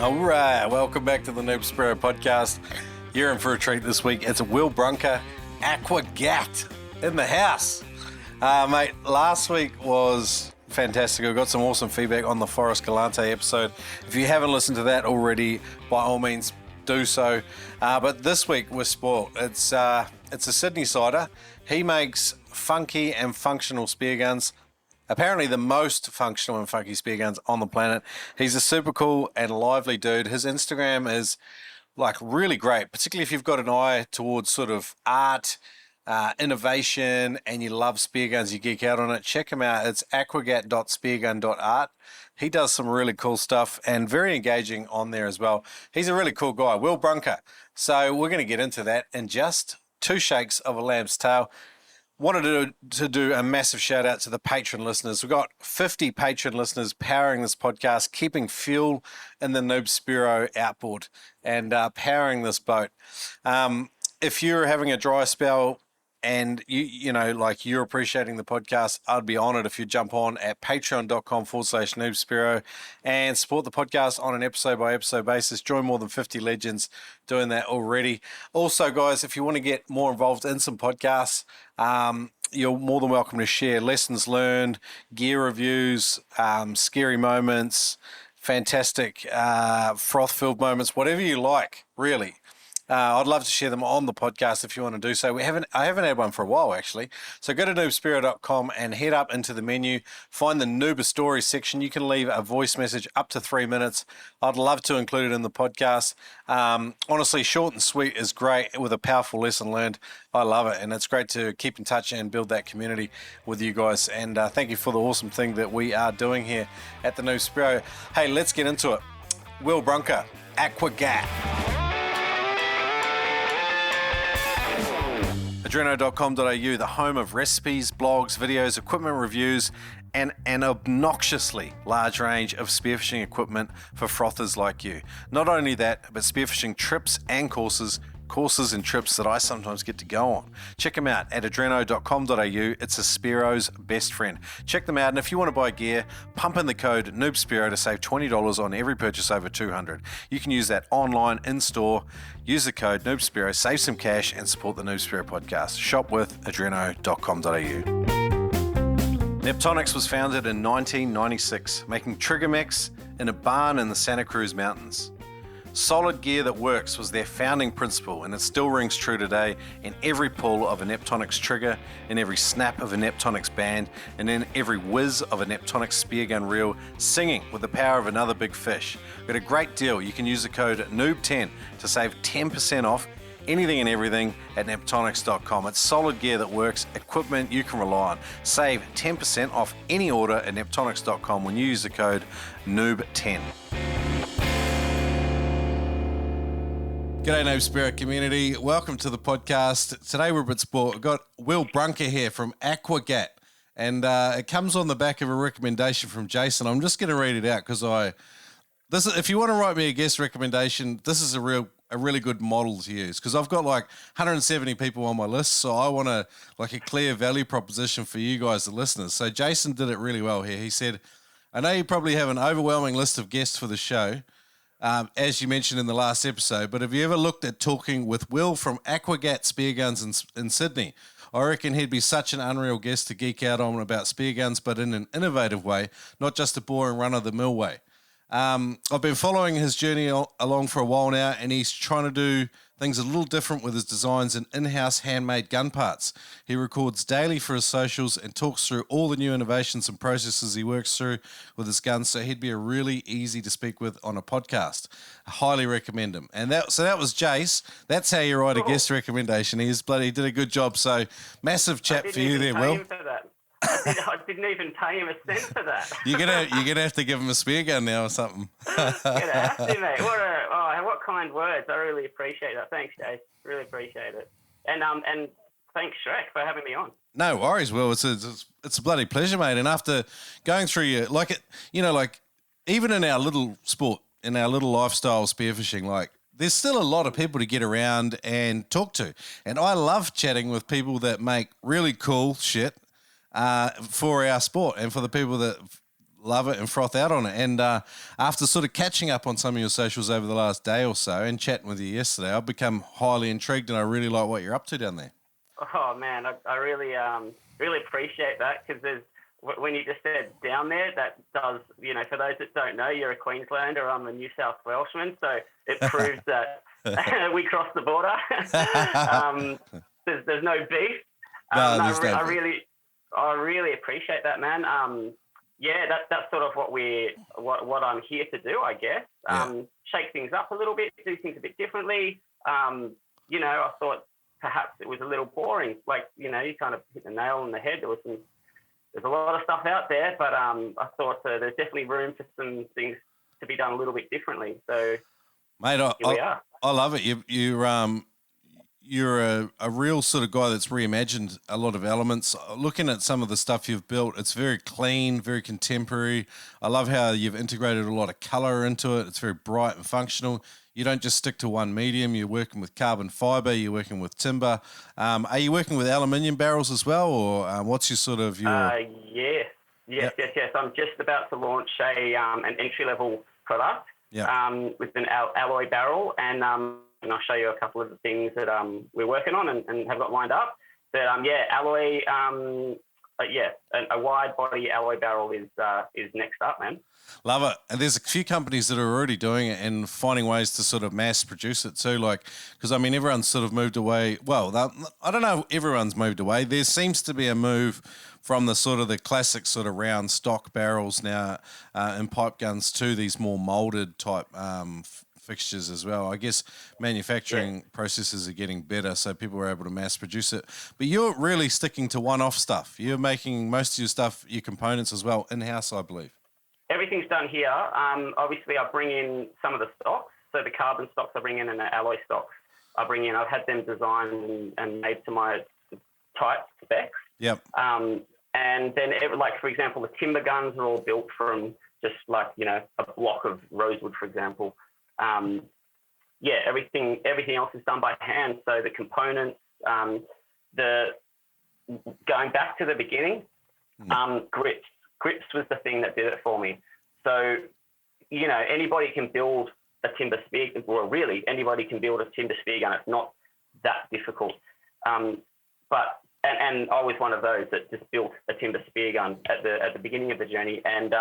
All right, welcome back to the Noob Spearo podcast. You're in for a treat this week. It's Will Brunker Aquagat in the house. Mate, last week was fantastic. I got some awesome feedback on the Forest Galante episode. If you haven't listened to that already, by all means do so. But this week we're spoiled. It's a Sydney sider. He makes funky and functional spear guns. Apparently the most functional and funky spear guns on the planet. He's a super cool and lively dude. His Instagram is like really great, particularly if you've got an eye towards sort of art, innovation, and you love spear guns, you geek out on it. Check him out. It's aquagat.speargun.art. He does some really cool stuff and very engaging on there as well. He's a really cool guy, Will Brunker. So we're going to get into that in just two shakes of a lamb's tail. Wanted to do a massive shout out to the patron listeners. We've got 50 patron listeners powering this podcast, keeping fuel in the Noob Spearo outboard and powering this boat. If you're having a dry spell and you're appreciating the podcast, I'd be honored if you jump on at patreon.com/Noob Spearo and support the podcast on an episode by episode basis. Join more than 50 legends doing that already. Also, guys, if you want to get more involved in some podcasts, you're more than welcome to share lessons learned, gear reviews, scary moments, fantastic froth-filled moments, whatever you like, really. I'd love to share them on the podcast if you want to do so. I haven't had one for a while, actually. So go to noobspearo.com and head up into the menu. Find the Noob Stories section. You can leave a voice message up to 3 minutes. I'd love to include it in the podcast. Honestly, short and sweet is great with a powerful lesson learned. I love it, and it's great to keep in touch and build that community with you guys. And thank you for the awesome thing that we are doing here at the Noob Spearo. Hey, let's get into it. Will Brunker, Aquagat. Adreno.com.au, the home of recipes, blogs, videos, equipment reviews, and an obnoxiously large range of spearfishing equipment for frothers like you. Not only that, but spearfishing trips and courses and trips that I sometimes get to go on. Check them out at adreno.com.au. It's a Spearo's best friend. Check them out, and if you want to buy gear, pump in the code NoobSpearo to save $20 on every purchase over $200. You can use that online, in-store. Use the code NoobSpearo, save some cash, and support the Noob Spearo podcast. Shop with adreno.com.au. Neptonics was founded in 1996, making trigger mechs in a barn in the Santa Cruz Mountains. Solid gear that works was their founding principle, and it still rings true today in every pull of a Neptonics trigger, in every snap of a Neptonics band, and in every whiz of a Neptonics speargun reel, singing with the power of another big fish. We've got a great deal. You can use the code NOOB10 to save 10% off anything and everything at neptonics.com. It's solid gear that works, equipment you can rely on. Save 10% off any order at neptonics.com when you use the code NOOB10. G'day Noob Spearo community, welcome to the podcast. Today we're a bit sport. We've got Will Brunker here from Aquagat, and it comes on the back of a recommendation from Jason. I'm just going to read it out because if you want to write me a guest recommendation, this is a really good model to use because I've got like 170 people on my list, so I want a clear value proposition for you guys, the listeners. So Jason did it really well here. He said, I know you probably have an overwhelming list of guests for the show, as you mentioned in the last episode, but have you ever looked at talking with Will from Aquagat Spearguns in Sydney? I reckon he'd be such an unreal guest to geek out on about spearguns, but in an innovative way, not just a boring run-of-the-mill way. I've been following his journey along for a while now, and he's trying to do things a little different with his designs and in-house handmade gun parts. He records daily for his socials and talks through all the new innovations and processes he works through with his guns, so he'd be a really easy to speak with on a podcast. I highly recommend him. And that was Jace. That's how you write a guest recommendation. He did a good job. So massive chat for you there, Will. I didn't even pay him a cent for that. You're gonna have to give him a spear gun now or something. Gonna have to, mate. What kind words! I really appreciate that. Thanks, Jay. Really appreciate it. And thanks, Shrek, for having me on. No worries, Will. It's a bloody pleasure, mate. And after going through even in our little sport, in our little lifestyle spearfishing, there's still a lot of people to get around and talk to. And I love chatting with people that make really cool shit for our sport and for the people that love it and froth out on it. And after sort of catching up on some of your socials over the last day or so and chatting with you yesterday, I've become highly intrigued, and I really like what you're up to down there. Oh man, I really really appreciate that, because when you just said down there, that does, for those that don't know, you're a Queenslander, I'm a New South Welshman, so it proves that we crossed the border. There's no beef. I really appreciate that, man. That's sort of what I'm here to do, I guess. Shake things up a little bit, do things a bit differently. I thought perhaps it was a little boring. Like, you kind of hit the nail on the head. There's a lot of stuff out there, but I thought there's definitely room for some things to be done a little bit differently. So, mate, we are. I love it. You're a real sort of guy that's reimagined a lot of elements. Looking at some of the stuff you've built, it's very clean, very contemporary. I love how you've integrated a lot of color into it. It's very bright and functional. You don't just stick to one medium. You're working with carbon fiber. You're working with timber. Are you working with aluminium barrels as well, or what's your sort of your? Yes. I'm just about to launch an entry level product with an alloy barrel, and I'll show you a couple of the things that we're working on and have got lined up. But alloy, a wide body alloy barrel is next up, man. Love it. And there's a few companies that are already doing it and finding ways to sort of mass produce it too. Like, because I mean, everyone's sort of moved away. Well, I don't know, everyone's moved away. There seems to be a move from the sort of the classic sort of round stock barrels now in pipe guns to these more molded type fixtures as well. I guess manufacturing processes are getting better, so people are able to mass produce it. But you're really sticking to one-off stuff. You're making most of your stuff, your components as well, in-house, I believe. Everything's done here. Obviously, I bring in some of the stocks. So the carbon stocks I bring in and the alloy stocks I bring in. I've had them designed and made to my type specs. Yep. And then, for example, the timber guns are all built from just a block of rosewood, for example. Everything else is done by hand. So the components, going back to the beginning, grips. Grips was the thing that did it for me. So, anybody can build a timber spear, or really anybody can build a timber spear gun. It's not that difficult. But I was one of those that just built a timber spear gun at the beginning of the journey. And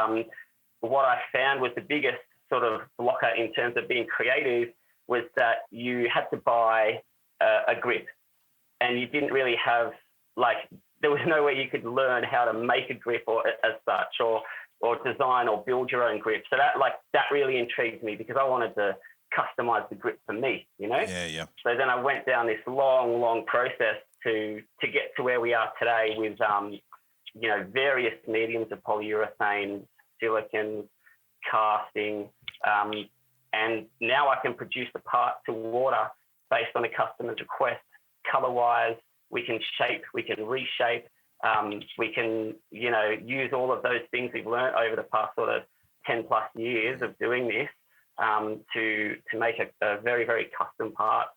what I found was the biggest sort of blocker in terms of being creative was that you had to buy a grip, and you didn't really have there was no way you could learn how to make a grip or as such, or design or build your own grip. So that really intrigued me, because I wanted to customize the grip for me, Yeah. So then I went down this long process to get to where we are today with various mediums of polyurethane, silicon, casting, and now I can produce the part to order based on the customer's request, color-wise. We can shape, we can reshape, we can, use all of those things we've learned over the past sort of 10 plus years of doing this to make a very, very custom part.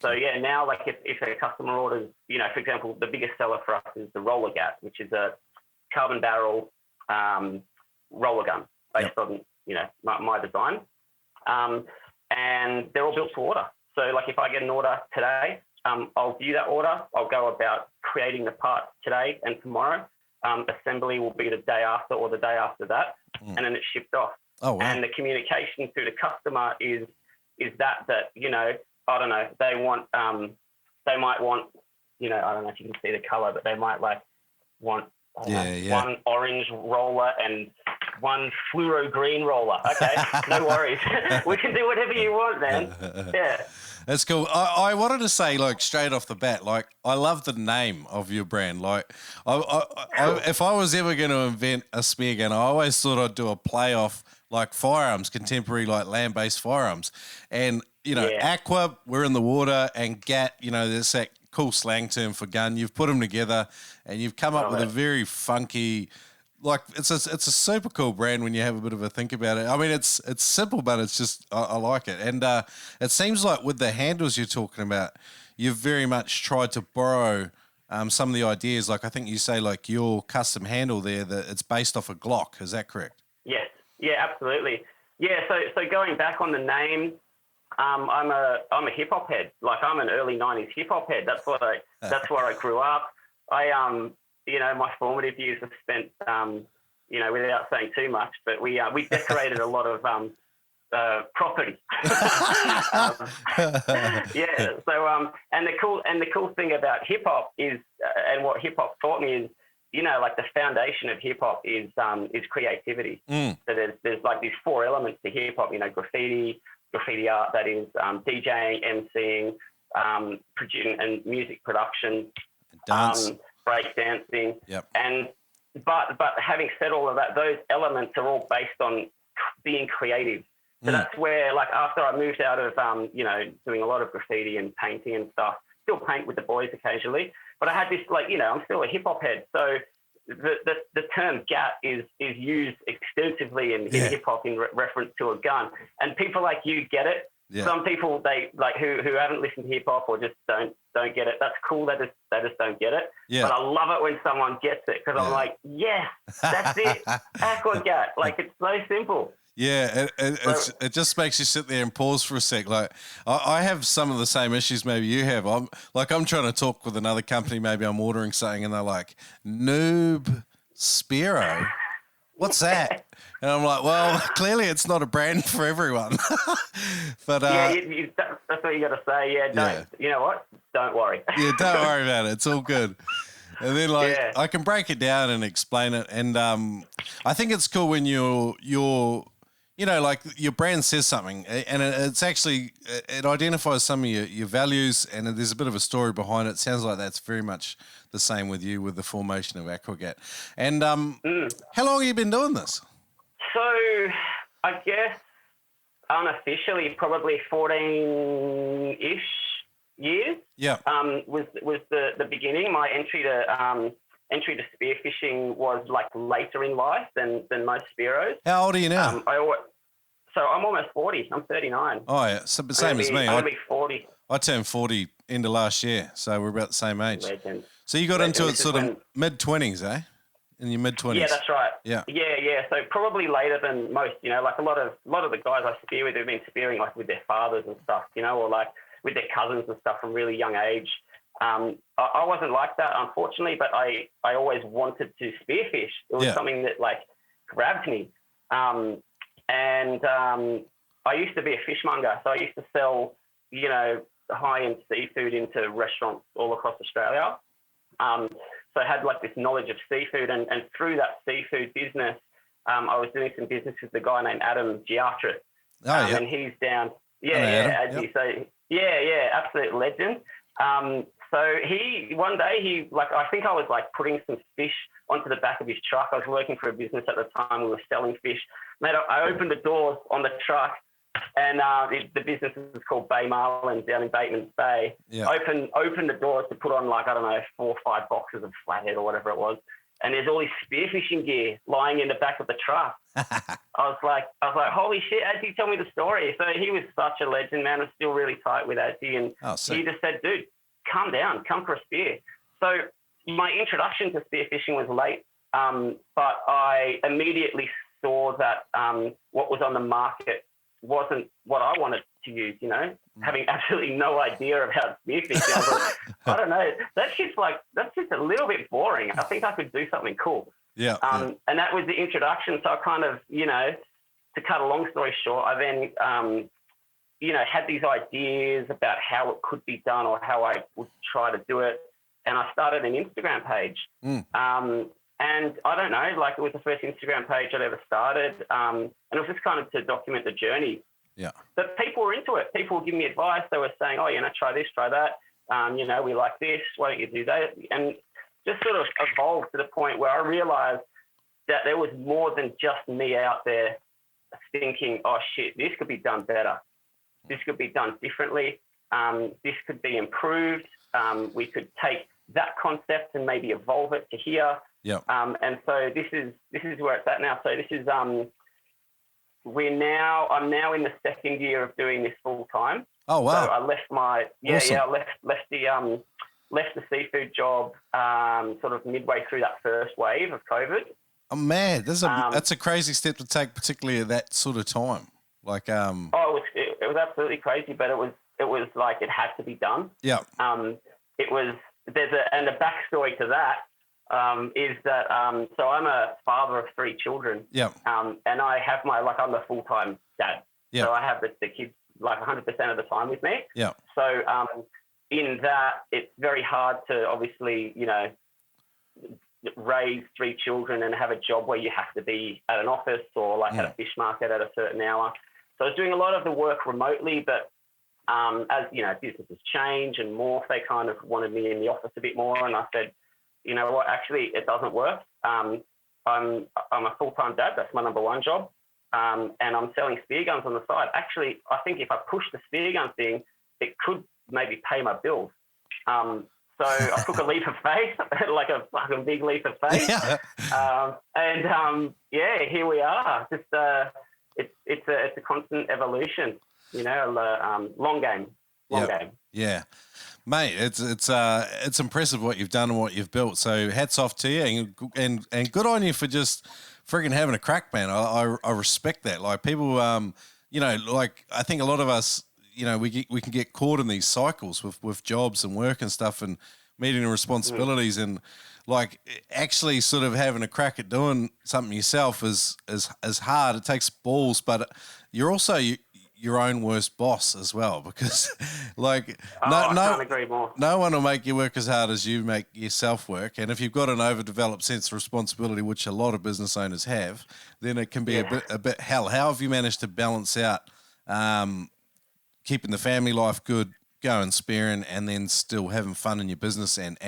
So now if a customer orders, for example, the biggest seller for us is the Aquagat, which is a carbon barrel roller gun based on, my design. And they're all built to order. So if I get an order today, I'll view that order. I'll go about creating the part today and tomorrow. Assembly will be the day after or the day after that, and then it's shipped off. Oh, wow. And the communication to the customer is that I don't know, they might want, I don't know if you can see the color, but they might want one orange roller and one fluoro green roller. Okay, no worries. We can do whatever you want, man. Yeah. That's cool. I wanted to say, straight off the bat, I love the name of your brand. If I was ever going to invent a spear gun, I always thought I'd do a play off firearms, contemporary, land-based firearms. And, aqua, we're in the water, and gat, there's that cool slang term for gun. You've put them together, and you've come up with a very funky... it's a super cool brand when you have a bit of a think about it. I mean, it's simple, but it's just, I like it. And it seems like with the handles you're talking about, you've very much tried to borrow some of the ideas. I think you say your custom handle there, that it's based off a Glock. Is that correct? Yes. Yeah, absolutely. Yeah. So going back on the name, I'm a hip hop head. Like I'm an early '90s hip hop head. That's where I grew up. My formative years were spent, without saying too much, but we decorated a lot of property. Yeah. So and the cool thing about hip hop is, and what hip hop taught me is, like the foundation of hip hop is creativity. So there's like these 4 elements to hip hop. Graffiti art, that is, DJing, MCing, producing and music production, Dance, break dancing, yep. But having said all of that, those elements are all based on being creative. So that's where, like, after I moved out of, doing a lot of graffiti and painting and stuff, still paint with the boys occasionally, but I had this, like, I'm still a hip hop head. So the term gat is used extensively in hip hop in reference to a gun, and people like you get it. Yeah. Some people, they like who haven't listened to hip hop or just don't get it. That's cool. They just don't get it. Yeah. But I love it when someone gets it, because I'm like, yes, that's it. Aquagat. Like, it's so simple. Yeah, it just makes you sit there and pause for a sec. Like, I have some of the same issues maybe you have. I'm trying to talk with another company, maybe I'm ordering something, and they're like, Noob, Spearo, what's that? And I'm like, well, clearly it's not a brand for everyone. But yeah, that's what you got to say. Yeah, you know what? Don't worry. Yeah, don't worry about it. It's all good. And then, I can break it down and explain it. And I think it's cool when you're like your brand says something, and it's actually, it identifies some of your values, and there's a bit of a story behind it. Sounds like that's very much the same with you, with the formation of Aquagat. And how long have you been doing this? So I guess unofficially probably 14-ish years. Yeah. Was the beginning. My entry to spearfishing was like later in life than most Spearos. How old are you now? So I'm almost 40. I'm 39. Oh yeah, same as me. I'm 40. I turned 40 into last year, so we're about the same age. Legend. So you got into it sort of mid-20s, eh? In your mid-20s. Yeah, that's right. Yeah. So probably later than most. Like a lot of the guys I spear with have been spearing like with their fathers and stuff, or like with their cousins and stuff from really young age. I wasn't like that, unfortunately, but I always wanted to spearfish. It was something that like grabbed me. And I used to be a fishmonger, so I used to sell, high-end seafood into restaurants all across Australia. So I had like this knowledge of seafood, and through that seafood business, I was doing some business with a guy named Adam Giatris. And he's down. Adam. So absolute legend. So one day I think I was like putting some fish onto the back of his truck. I was working for a business at the time. We were selling fish. Mate, I opened the doors on the truck, and the business is called Bay Marlin down in Bateman's Bay. Yeah. Opened the doors to put on 4 or 5 boxes of flathead or whatever it was. And there's all this spearfishing gear lying in the back of the truck. I was like, holy shit, Adzi, tell me the story. So he was such a legend, man. I'm still really tight with Adzi. And he just said, dude, come down, come for a spear. So my introduction to spearfishing was late, but I immediately saw that what was on the market wasn't what I wanted to use, having absolutely no idea about spearfishing. I was like, I don't know, that's just a little bit boring. I think I could do something cool. Yeah. And that was the introduction. So I kind of, to cut a long story short, I then, had these ideas about how it could be done or how I would try to do it. And I started an Instagram page. And I don't know, like it was the first Instagram page I'd ever started. And it was just kind of to document the journey. Yeah. But people were into it. People were giving me advice. They were saying, try this, try that. We like this. Why don't you do that? And just sort of evolved to the point where I realized that there was more than just me out there thinking, oh shit, this could be done better. This could be done differently. This could be improved. We could take that concept and maybe evolve it to here. Yeah. And so this is where it's at now. So this is I'm now in the second year of doing this full time. Oh wow! So I left I left the seafood job sort of midway through that first wave of COVID. Oh man, that's a crazy step to take, particularly at that sort of time. Like it was absolutely crazy, but it was like it had to be done. Yeah. It was and the backstory to that is that so I'm a father of 3 children. Yeah. And I have I'm a full-time dad. Yeah. So I have the kids like 100% of the time with me. Yeah. So in that, it's very hard to obviously, raise 3 children and have a job where you have to be at an office or like at a fish market at a certain hour. So I was doing a lot of the work remotely, but as businesses change and morph, they kind of wanted me in the office a bit more. And I said, you know what, actually it doesn't work. I'm a full-time dad. That's my number one job. And I'm selling spear guns on the side. Actually, I think if I push the spear gun thing, it could maybe pay my bills. So I took a leap of faith, like a fucking big leap of faith. Yeah. Here we are. Just it's a constant evolution, long game. Yeah. Mate, it's impressive what you've done and what you've built. So hats off to you and good on you for just friggin' having a crack, man. I respect that. Like people, like I think a lot of us, we can get caught in these cycles with jobs and work and stuff and meeting the responsibilities and like actually sort of having a crack at doing something yourself is hard. It takes balls, but you're also your own worst boss as well because like I can't agree more. No one will make you work as hard as you make yourself work. And if you've got an overdeveloped sense of responsibility, which a lot of business owners have, then it can be a bit hell. How have you managed to balance out keeping the family life good, going spearing, and then still having fun in your business and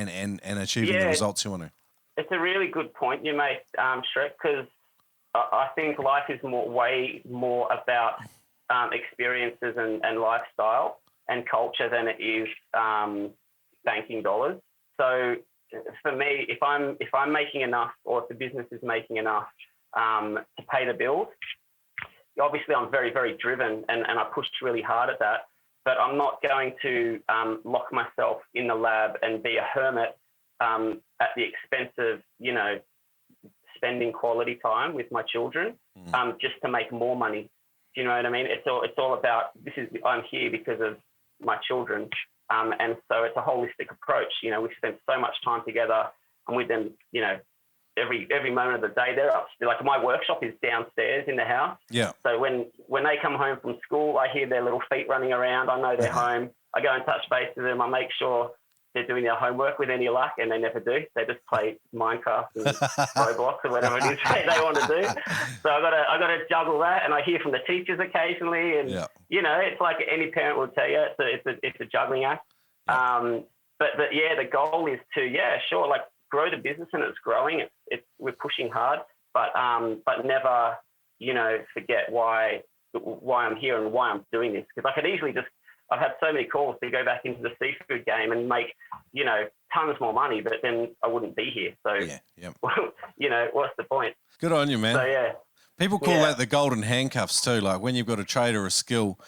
achieving the results you want to? It's a really good point you make, Shrek, because I think life is way more about experiences and lifestyle and culture than it is banking dollars. So for me, if I'm making enough, or if the business is making enough to pay the bills, obviously I'm very, very driven and I pushed really hard at that, but I'm not going to lock myself in the lab and be a hermit at the expense of, spending quality time with my children just to make more money. Do you know what I mean? It's all about I'm here because of my children. And so it's a holistic approach. We spend so much time together. I'm with them, every moment of the day. They're up. Like my workshop is downstairs in the house. Yeah. So when they come home from school, I hear their little feet running around. I know they're home. I go and touch base with them. I make sure they're doing their homework with any luck, and they never do. They just play Minecraft and Roblox or whatever it is they want to do. So I gotta juggle that, and I hear from the teachers occasionally, and it's like any parent will tell you, it's a juggling act. But the goal is to grow the business, and it's growing. We're pushing hard, but never forget why I'm here and why I'm doing this, because I could easily I've had so many calls to go back into the seafood game and make, tons more money, but then I wouldn't be here. So, what's the point? Good on you, man. So, yeah. People call that the golden handcuffs too. Like when you've got a trade or a skill,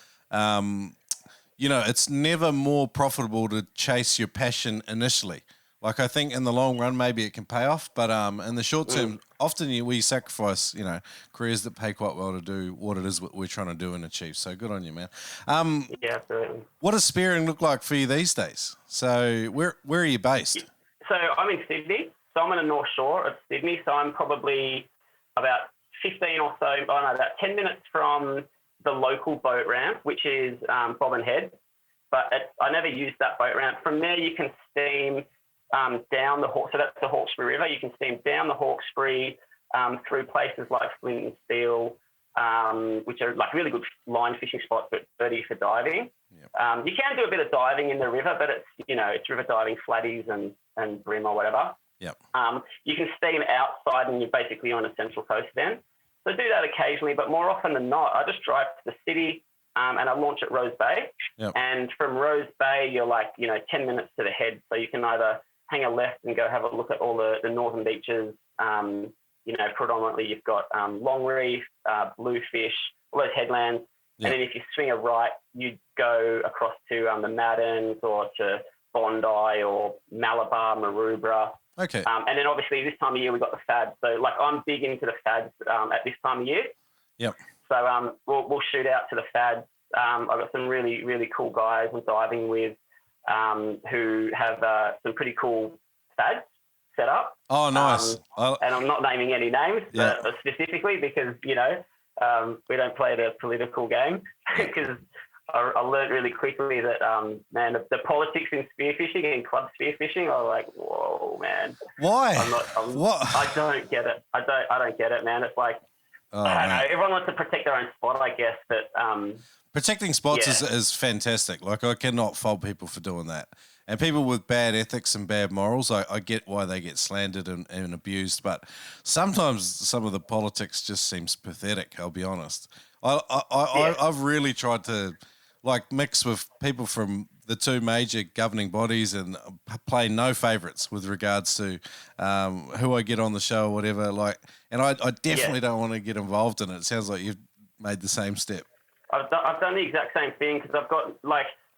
it's never more profitable to chase your passion initially. Like I think in the long run, maybe it can pay off, but in the short term, often we sacrifice, careers that pay quite well to do what it is we're trying to do and achieve. So good on you, man. Yeah, absolutely. What does spearing look like for you these days? So where are you based? So I'm in Sydney. So I'm on the North Shore of Sydney. So I'm probably about about 10 minutes from the local boat ramp, which is Bobbin Head. But I never used that boat ramp. From there, you can steam down so that's the Hawkesbury River. You can steam down the Hawkesbury through places like Flint and Steel, which are like really good line fishing spots, but dirty for diving. Yep. You can do a bit of diving in the river, but it's river diving, flatties and brim or whatever. Yep. You can steam outside and you're basically on a central coast then. So do that occasionally, but more often than not, I just drive to the city and I launch at Rose Bay. Yep. And from Rose Bay, you're 10 minutes to the head. So you can either hang a left and go have a look at all the northern beaches. Predominantly you've got Longreef, Bluefish, all those headlands. Yep. And then if you swing a right, you go across to the Maddens or to Bondi or Malabar, Maroubra. Okay. And then obviously this time of year we got the fads. So like I'm big into the fads at this time of year. Yep. So we'll shoot out to the fads. I've got some really, really cool guys I'm diving with who have some pretty cool fads set up. Oh, nice. And I'm not naming any names specifically because, we don't play the political game because I learned really quickly that, man, the politics in spearfishing and club spearfishing are like, whoa, man. Why? What? I don't get it. I don't get it, man. It's like, I don't know. Everyone wants to protect their own spot, I guess, but protecting spots is fantastic. Like, I cannot fault people for doing that. And people with bad ethics and bad morals, I get why they get slandered and abused, but sometimes some of the politics just seems pathetic, I'll be honest. I've really tried to mix with people from the two major governing bodies and play no favourites with regards to who I get on the show or whatever. And I definitely don't want to get involved in it. It sounds like you've made the same step. I've done the exact same thing because I've got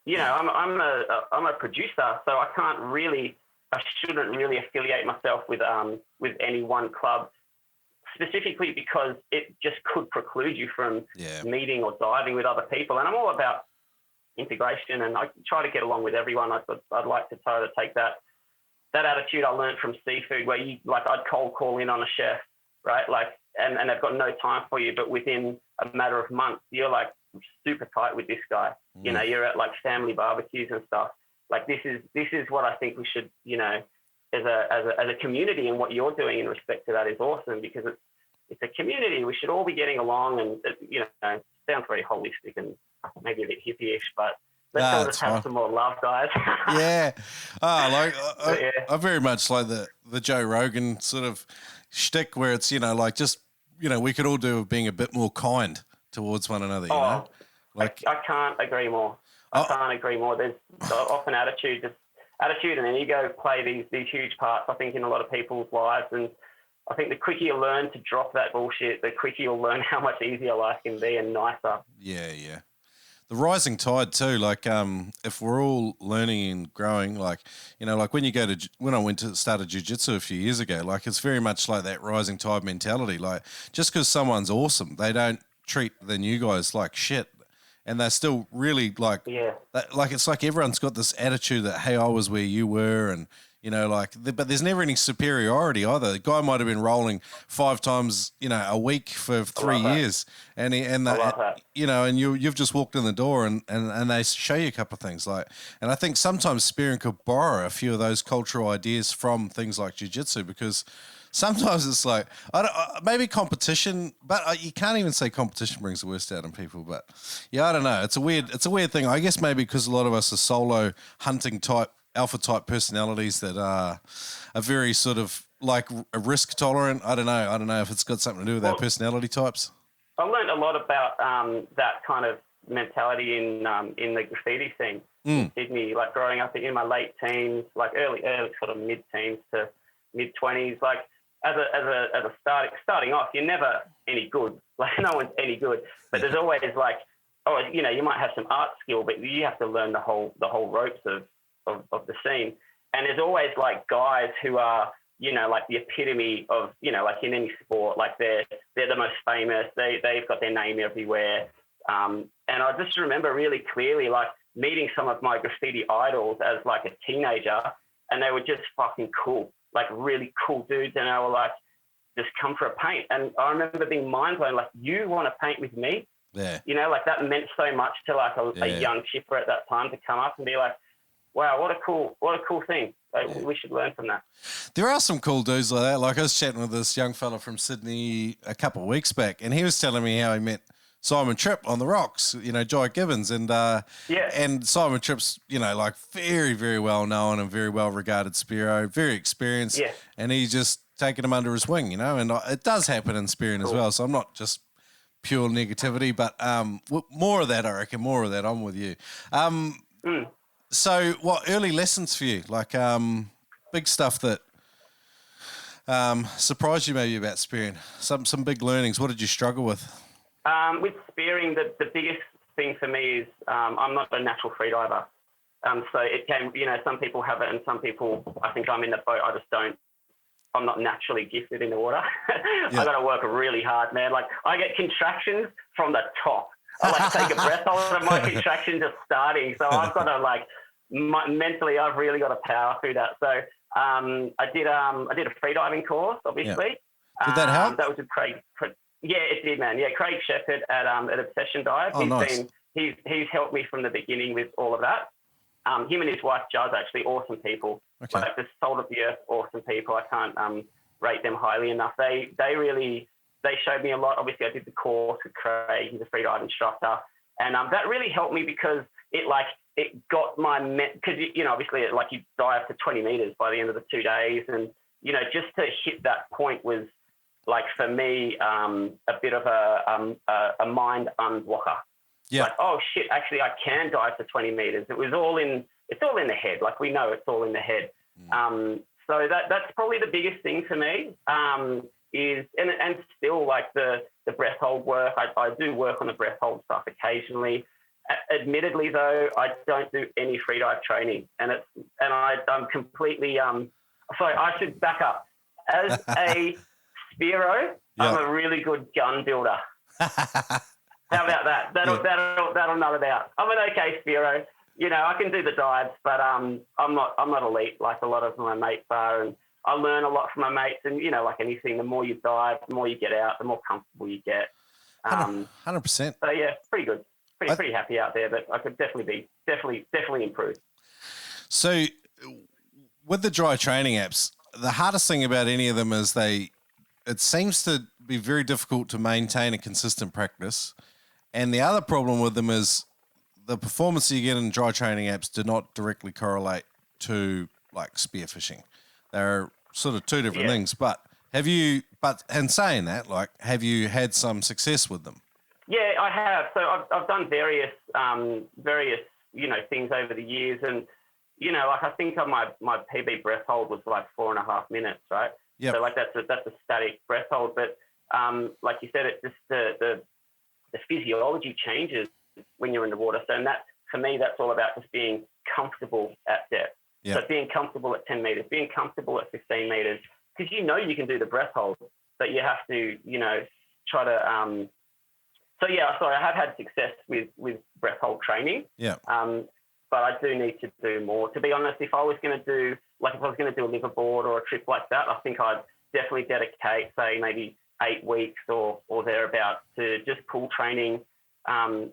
I'm a producer, so I shouldn't really affiliate myself with any one club, specifically because it just could preclude you from meeting or diving with other people. And I'm all about integration, and I try to get along with everyone. I'd like to try to take that attitude I learned from seafood, where I'd cold call in on a chef, right? And they've got no time for you, but within a matter of months, you're like super tight with this guy. You're at family barbecues and stuff. This is what I think we should, as a community, and what you're doing in respect to that is awesome because it's a community. We should all be getting along, and it sounds very holistic and maybe a bit hippie-ish, but let's all just have some more love, guys. Yeah. I very much like the Joe Rogan sort of shtick where it's, we could all do with being a bit more kind towards one another, you know? I can't agree more. I can't agree more. There's often attitude and ego play these huge parts, I think, in a lot of people's lives. And I think the quicker you learn to drop that bullshit, the quicker you'll learn how much easier life can be and nicer. Yeah, yeah. The rising tide too, if we're all learning and growing, when I went to started jiu-jitsu a few years ago, it's very much like that rising tide mentality. Just because someone's awesome, they don't treat the new guys like shit. And they're still really it's like everyone's got this attitude that, hey, I was where you were, and but there's never any superiority either. The guy might have been rolling 5 times, a week for 3 years, and you've just walked in the door and they show you a couple of things and I think sometimes spearing could borrow a few of those cultural ideas from things like jiu-jitsu, because sometimes it's maybe competition, but you can't even say competition brings the worst out in people. But I don't know. It's a weird thing. I guess maybe because a lot of us are solo hunting type, alpha type personalities that are very sort of a risk tolerant. I don't know if it's got something to do with our personality types. I learned a lot about that kind of mentality in the graffiti scene in Sydney. Growing up in my late teens, early sort of mid-teens to mid-20s, as a starting off, you're never any good. No one's any good. But there's always you might have some art skill, but you have to learn the whole ropes of the scene. And there's always guys who are, the epitome of, in any sport, they're the most famous. They've got their name everywhere. And I just remember really clearly, meeting some of my graffiti idols as a teenager, and they were just fucking cool. Really cool dudes, and they were just come for a paint. And I remember being mind blown, you want to paint with me? Yeah. That meant so much to a young chipper at that time to come up and be wow, what a cool thing. We should learn from that. There are some cool dudes like that. I was chatting with this young fella from Sydney a couple of weeks back, and he was telling me how he met Simon Tripp on the rocks, Jai Gibbons. And and Simon Tripp's, very, very well known and very well regarded Spearo, very experienced. Yeah. And he's just taken him under his wing, and it does happen in spearing as well. So I'm not just pure negativity, but more of that, I reckon, more of that. I'm with you. So what early lessons for you? Big stuff that surprised you maybe about spearing? Some big learnings. What did you struggle with? With spearing, the biggest thing for me is I'm not a natural freediver. So it can, some people have it and some people, I think I'm in the boat, I just don't not naturally gifted in the water. Yeah. I got to work really hard, man. Like I get contractions from the top. I like take a breath hold and my contractions are starting. So I've got to like mentally, I've really got to power through that. So I did a freediving course, obviously. Yeah. Did that help? That was with Craig. Yeah, it did, man. Yeah, Craig Shepherd at Obsession Dive. Oh, nice. He's helped me from the beginning with all of that. Him and his wife Juz, actually awesome people. Okay. Like the salt of the earth, awesome people. I can't rate them highly enough. They showed me a lot. Obviously, I did the course with Craig. He's a freedive instructor, and that really helped me because it got my because obviously like you dive to 20 meters by the end of the 2 days, and just to hit that point was like for me a bit of a mind unblocker. Yeah. Like, oh shit, actually I can dive to 20 meters. It's all in the head. Like we know it's all in the head. So that's probably the biggest thing for me. Is and still like the breath hold work. I do work on the breath hold stuff occasionally. Admittedly though, I don't do any freedive training, and I'm completely sorry, I should back up. As a Spearo, I'm a really good gun builder. How about that? That'll nut it out. I'm an okay Spearo. I can do the dives, but I'm not elite like a lot of my mates are, and I learn a lot from my mates. And like anything, the more you dive, the more you get out, the more comfortable you get. 100%. So yeah, pretty good. Pretty happy out there, but I could definitely improve. So with the dry training apps, the hardest thing about any of them is it seems to be very difficult to maintain a consistent practice. And the other problem with them is the performance you get in dry training apps do not directly correlate to like spearfishing. They're sort of two different things. But in saying that, like, have you had some success with them? Yeah, I have. So I've done various things over the years, and like I think on my PB breath hold was like 4.5 minutes, right? Yeah. So like that's a static breath hold, but like you said, it's just the physiology changes when you're in the water. So and that for me, that's all about just being comfortable at depth. Yeah. So being comfortable at 10 meters, being comfortable at 15 meters, because you can do the breath hold, but you have to try to. So yeah, sorry, I have had success with breath hold training. Yeah. But I do need to do more. To be honest, if I was going to do a liverboard or a trip like that, I think I'd definitely dedicate, say, maybe 8 weeks or thereabouts to just pool training and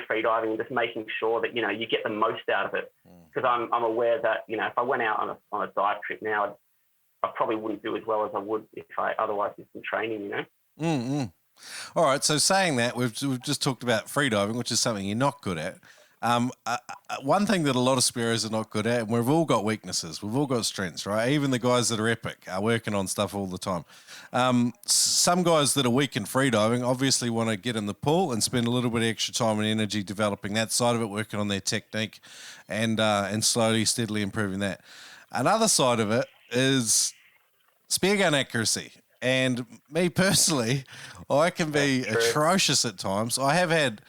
freediving, just making sure that you get the most out of it. Because I'm aware that if I went out on a dive trip now, I probably wouldn't do as well as I would if I otherwise did some training. Mm-hmm. All right. So saying that, we've just talked about freediving, which is something you're not good at. One thing that a lot of Spearos are not good at, and we've all got weaknesses, we've all got strengths, right? Even the guys that are epic are working on stuff all the time. Some guys that are weak in freediving obviously want to get in the pool and spend a little bit of extra time and energy developing that side of it, working on their technique and slowly, steadily improving that. Another side of it is spear gun accuracy. And me personally, I can be atrocious at times. I have had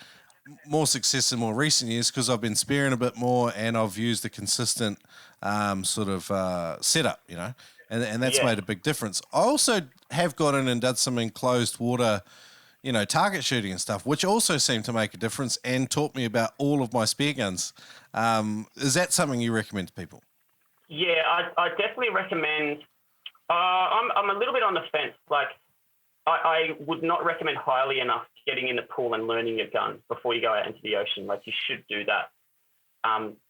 more success in more recent years because I've been spearing a bit more and I've used a consistent setup, and that's made a big difference. I also have got in and done some enclosed water, target shooting and stuff, which also seemed to make a difference and taught me about all of my spear guns. Is that something you recommend to people? Yeah, I definitely recommend. I'm a little bit on the fence. Like, I would not recommend highly enough getting in the pool and learning your gun before you go out into the ocean. Like, you should do that,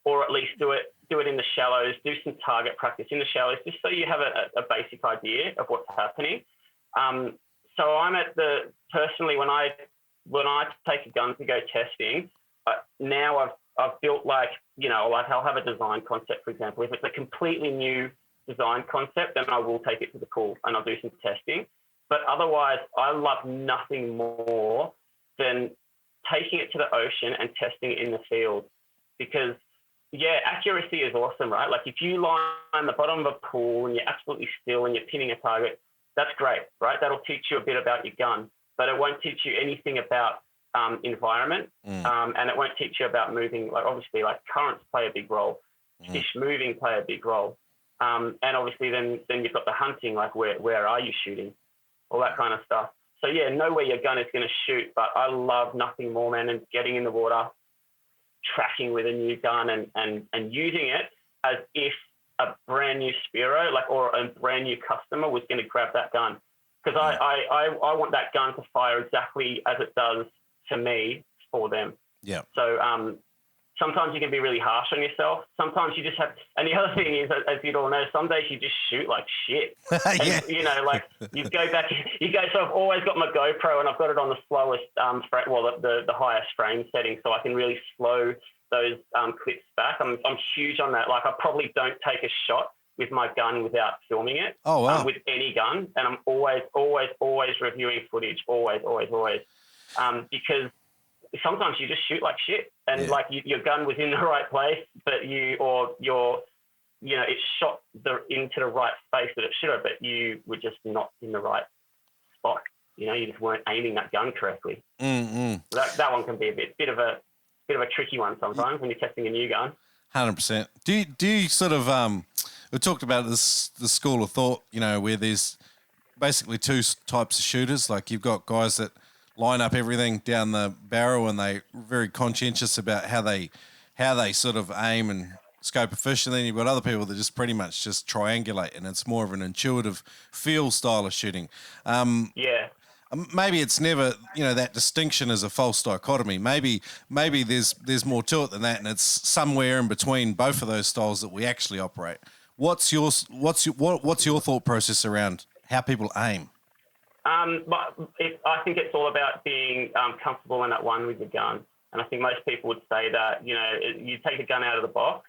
or at least do it in the shallows. Do some target practice in the shallows, just so you have a basic idea of what's happening. So I'm personally when I take a gun to go testing, now I've built like I'll have a design concept, for example. If it's a completely new design concept, then I will take it to the pool and I'll do some testing. But otherwise, I love nothing more than taking it to the ocean and testing it in the field. Because, accuracy is awesome, right? Like, if you lie on the bottom of a pool and you're absolutely still and you're pinning a target, that's great, right? That'll teach you a bit about your gun, but it won't teach you anything about environment, and it won't teach you about moving. Like, obviously, like currents play a big role, fish moving play a big role. And obviously then you've got the hunting, like where are you shooting, all that kind of stuff. So yeah, know where your gun is going to shoot, but I love nothing more, man, than getting in the water, tracking with a new gun and using it as if a brand new Spearo, or a brand new customer was going to grab that gun. Because I want that gun to fire exactly as it does to me for them. Yeah. So sometimes you can be really harsh on yourself. Sometimes you just have, and the other thing is, as you'd all know, some days you just shoot like shit. Yeah. And, you go back, so I've always got my GoPro and I've got it on the slowest, the highest frame setting, so I can really slow those clips back. I'm huge on that. Like, I probably don't take a shot with my gun without filming it. Oh, wow. With any gun. And I'm always reviewing footage, always. Because sometimes you just shoot like shit, and your gun was in the right place, but it shot into the right space that it should have, but you were just not in the right spot. You just weren't aiming that gun correctly. Mm-hmm. That one can be a bit of a tricky one sometimes when you're testing a new gun. 100%. Do you sort of we talked about the school of thought, where there's basically two types of shooters. Like, you've got guys that line up everything down the barrel and they're very conscientious about how they sort of aim and scope a fish, and then you've got other people that just pretty much just triangulate, and it's more of an intuitive feel style of shooting. Maybe it's never, that distinction is a false dichotomy. Maybe there's more to it than that, and it's somewhere in between both of those styles that we actually operate. What's your thought process around how people aim? I think it's all about being comfortable in that one with the gun, and I think most people would say that you take a gun out of the box,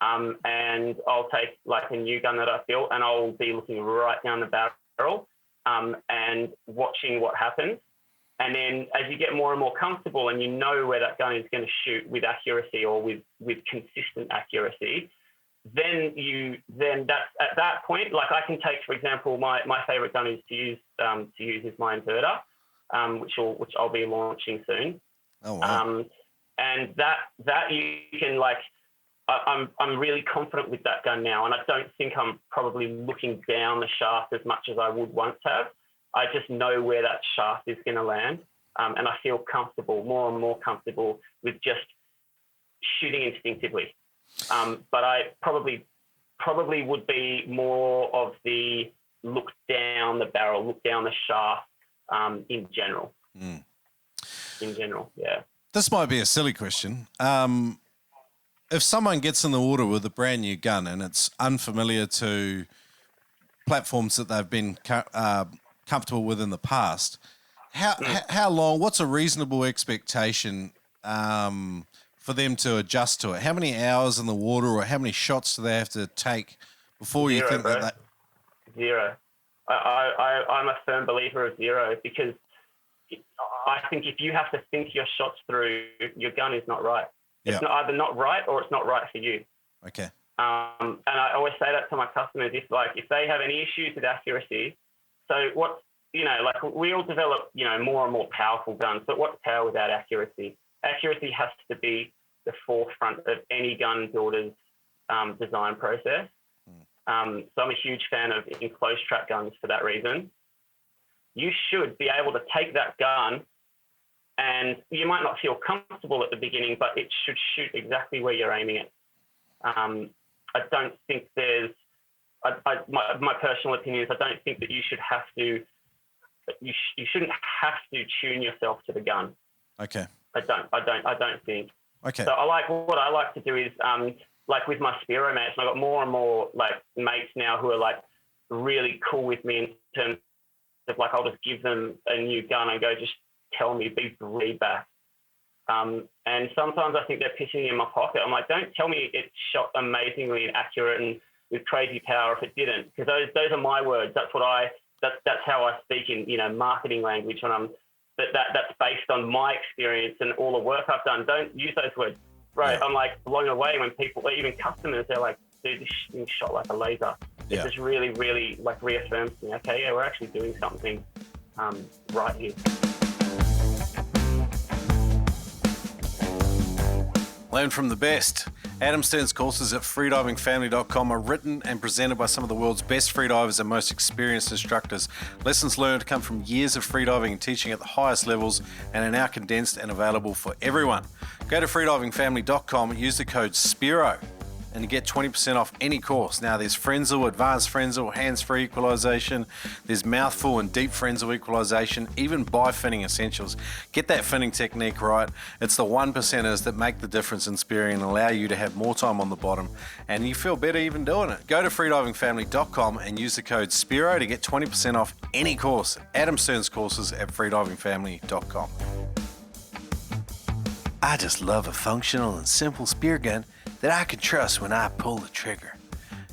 and I'll take like a new gun that I built, and I'll be looking right down the barrel. And watching what happens. And then as you get more and more comfortable and you know where that gun is going to shoot with accuracy or with consistent accuracy, then that's at that point, like I can take, for example, my favorite gun is to use is my inverter, which I'll be launching soon. Oh, wow. And that you can, like, I'm really confident with that gun now, and I don't think I'm probably looking down the shaft as much as I would once have. I just know where that shaft is going to land, and I feel comfortable, more and more comfortable with just shooting instinctively. But I probably would be more of the look down the barrel, look down the shaft in general. Mm. In general, yeah. This might be a silly question. If someone gets in the water with a brand new gun and it's unfamiliar to platforms that they've been comfortable with in the past, how long? What's a reasonable expectation for them to adjust to it? How many hours in the water, or how many shots do they have to take before you think that? Zero. I'm a firm believer of zero, because I think if you have to think your shots through, your gun is not right. It's either not right or it's not right for you. Okay. And I always say that to my customers, if they have any issues with accuracy, so we all develop, more and more powerful guns, but what's power without accuracy? Accuracy has to be the forefront of any gun builder's design process. So I'm a huge fan of enclosed trap guns for that reason. You should be able to take that gun, and you might not feel comfortable at the beginning, but it should shoot exactly where you're aiming it. I don't think there's, my personal opinion is, I don't think that you should have to, you shouldn't have to tune yourself to the gun. Okay. I don't think. Okay. So what I like to do is, like with my Spearo mates, and I've got more and more like mates now who are like really cool with me in terms of, like, I'll just give them a new gun and go, just tell me, be feedback. And sometimes I think they're pissing in my pocket. I'm like, don't tell me it shot amazingly and accurate and with crazy power if it didn't, because those are my words. That's how I speak in marketing language when I'm that's based on my experience and all the work I've done. Don't use those words. Right. Yeah. I'm like blown away when people, even customers, they're like, dude, this thing shot like a laser. It just really, really like reaffirms me, okay, yeah, we're actually doing something right here. Learn from the best. Adam Stern's courses at freedivingfamily.com are written and presented by some of the world's best freedivers and most experienced instructors. Lessons learned come from years of freediving and teaching at the highest levels and are now condensed and available for everyone. Go to freedivingfamily.com and use the code SPEARO and you get 20% off any course. Now there's Frenzel, Advanced Frenzel, Hands-Free Equalization, there's Mouthful and Deep Frenzel Equalization, even bi-finning essentials. Get that finning technique right. It's the 1%ers that make the difference in spearing and allow you to have more time on the bottom and you feel better even doing it. Go to freedivingfamily.com and use the code SPEARO to get 20% off any course. Adam Stern's courses at freedivingfamily.com. I just love a functional and simple spear gun that I can trust when I pull the trigger.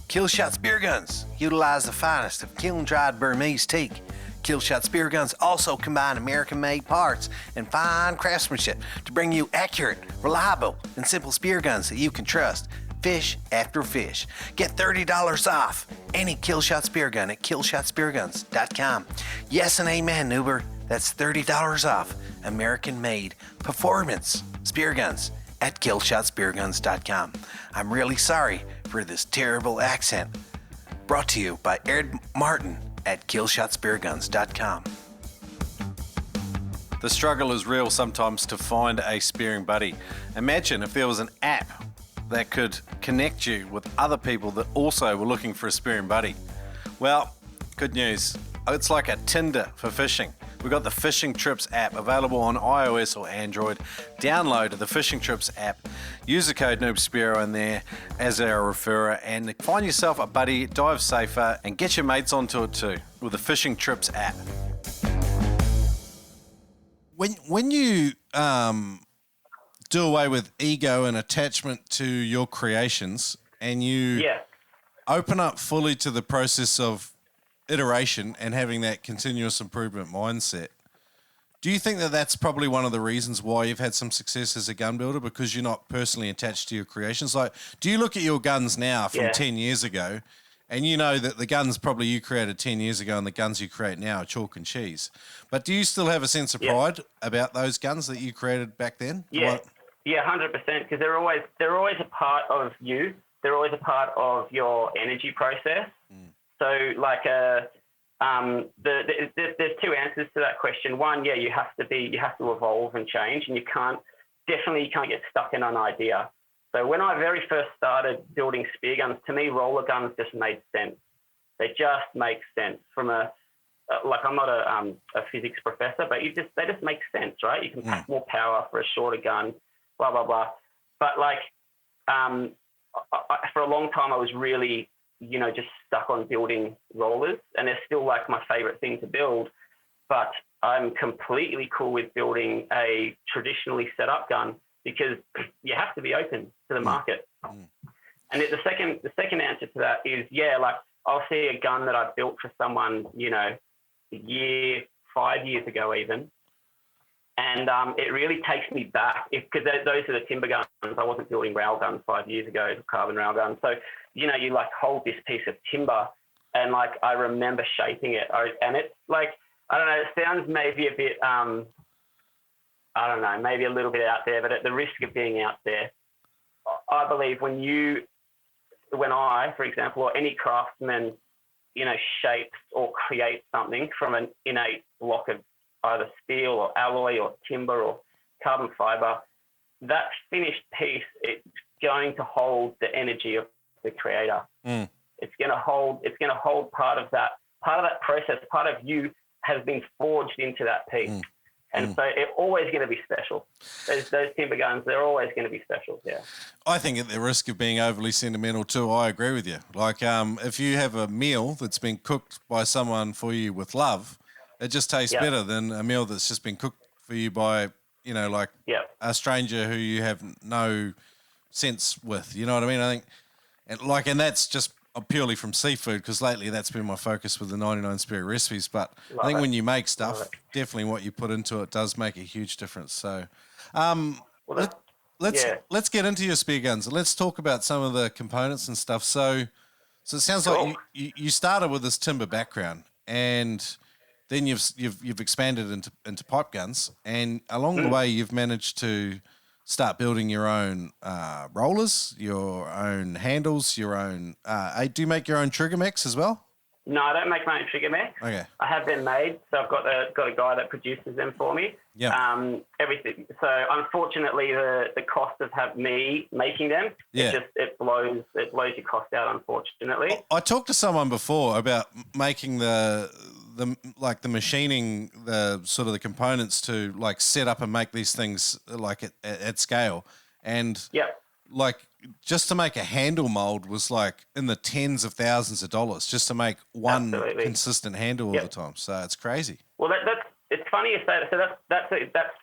Killshot Spear Guns utilize the finest of kiln-dried Burmese teak. Killshot Spear Guns also combine American-made parts and fine craftsmanship to bring you accurate, reliable, and simple spear guns that you can trust. Fish after fish. Get $30 off any Killshot Spear Gun at killshotspearguns.com. Yes and amen, Noober. That's $30 off American-made performance spear guns at killshotspearguns.com. I'm really sorry for this terrible accent. Brought to you by Ed Martin at killshotspearguns.com. The struggle is real sometimes to find a spearing buddy. Imagine if there was an app that could connect you with other people that also were looking for a spearing buddy. Well, good news. It's like a Tinder for fishing. We've got the Fishing Trips app available on iOS or Android. Download the Fishing Trips app. Use the code Noob Spearo in there as our referrer and find yourself a buddy, dive safer, and get your mates onto it too with the Fishing Trips app. When you do away with ego and attachment to your creations and you open up fully to the process of iteration and having that continuous improvement mindset, do you think that that's probably one of the reasons why you've had some success as a gun builder, because you're not personally attached to your creations? Like, do you look at your guns now from 10 years ago and you know that the guns probably you created 10 years ago and the guns you create now are chalk and cheese, but do you still have a sense of pride about those guns that you created back then? Yeah, 100%, because they're always a part of you. They're always a part of your energy process. So, like, there's two answers to that question. One, you have to evolve and change, and you can't get stuck in an idea. So, when I very first started building spear guns, to me, roller guns just made sense. They just make sense from I'm not a physics professor, but they just make sense, right? You can pack more power for a shorter gun, blah blah blah. But for a long time, I was really just stuck on building rollers, and they're still like my favorite thing to build, but I'm completely cool with building a traditionally set up gun because you have to be open to the market. And the second answer to that is, I'll see a gun that I built for someone, a year, 5 years ago even, and it really takes me back because those are the timber guns. I wasn't building rail guns 5 years ago, carbon rail guns. So, you hold this piece of timber and I remember shaping it. And it's I don't know, it sounds maybe a bit, maybe a little bit out there, but at the risk of being out there, I believe when I, for example, or any craftsman, shapes or creates something from an innate block of either steel or alloy or timber or carbon fiber, that finished piece, it's going to hold the energy of the creator. It's going to hold part of that process. Part of you has been forged into that piece. And so it's always going to be special. Those timber guns, they're always going to be special. Yeah. I think at the risk of being overly sentimental too, I agree with you. If you have a meal that's been cooked by someone for you with love, it just tastes better than a meal that's just been cooked for you by, a stranger who you have no sense with. You know what I mean? I think, and that's just purely from seafood, because lately that's been my focus with the 99 Spirit recipes. But I think when you make stuff, definitely what you put into it does make a huge difference. So, let's get into your spear guns. Let's talk about some of the components and stuff. So it sounds like you started with this timber background, and then you've expanded into pipe guns, and along the way you've managed to start building your own rollers, your own handles, your own. Do you make your own trigger mechs as well? No, I don't make my own trigger mechs. Okay. I have them made, so I've got a guy that produces them for me. Yeah. Everything. So unfortunately, the cost of me making them, it blows your cost out. Unfortunately. I talked to someone before about making the machining, the sort of the components to like set up and make these things like at scale, and like just to make a handle mold was like in the tens of thousands of dollars just to make one consistent handle all the time. So it's crazy. Well, it's funny you say that. So that's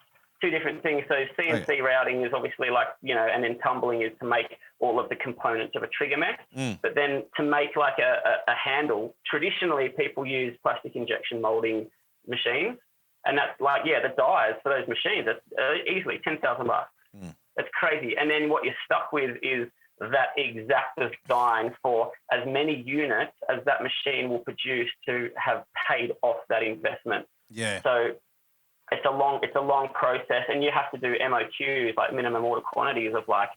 two different things. So CNC routing is obviously like, and then tumbling is to make all of the components of a trigger mech. But then to make like a handle, traditionally people use plastic injection molding machines, and that's like the dies for those machines. That's easily $10,000. It's crazy. And then what you're stuck with is that exact design for as many units as that machine will produce to have paid off that investment. Yeah. So it's a long process, and you have to do MOQs, like minimum order quantities of like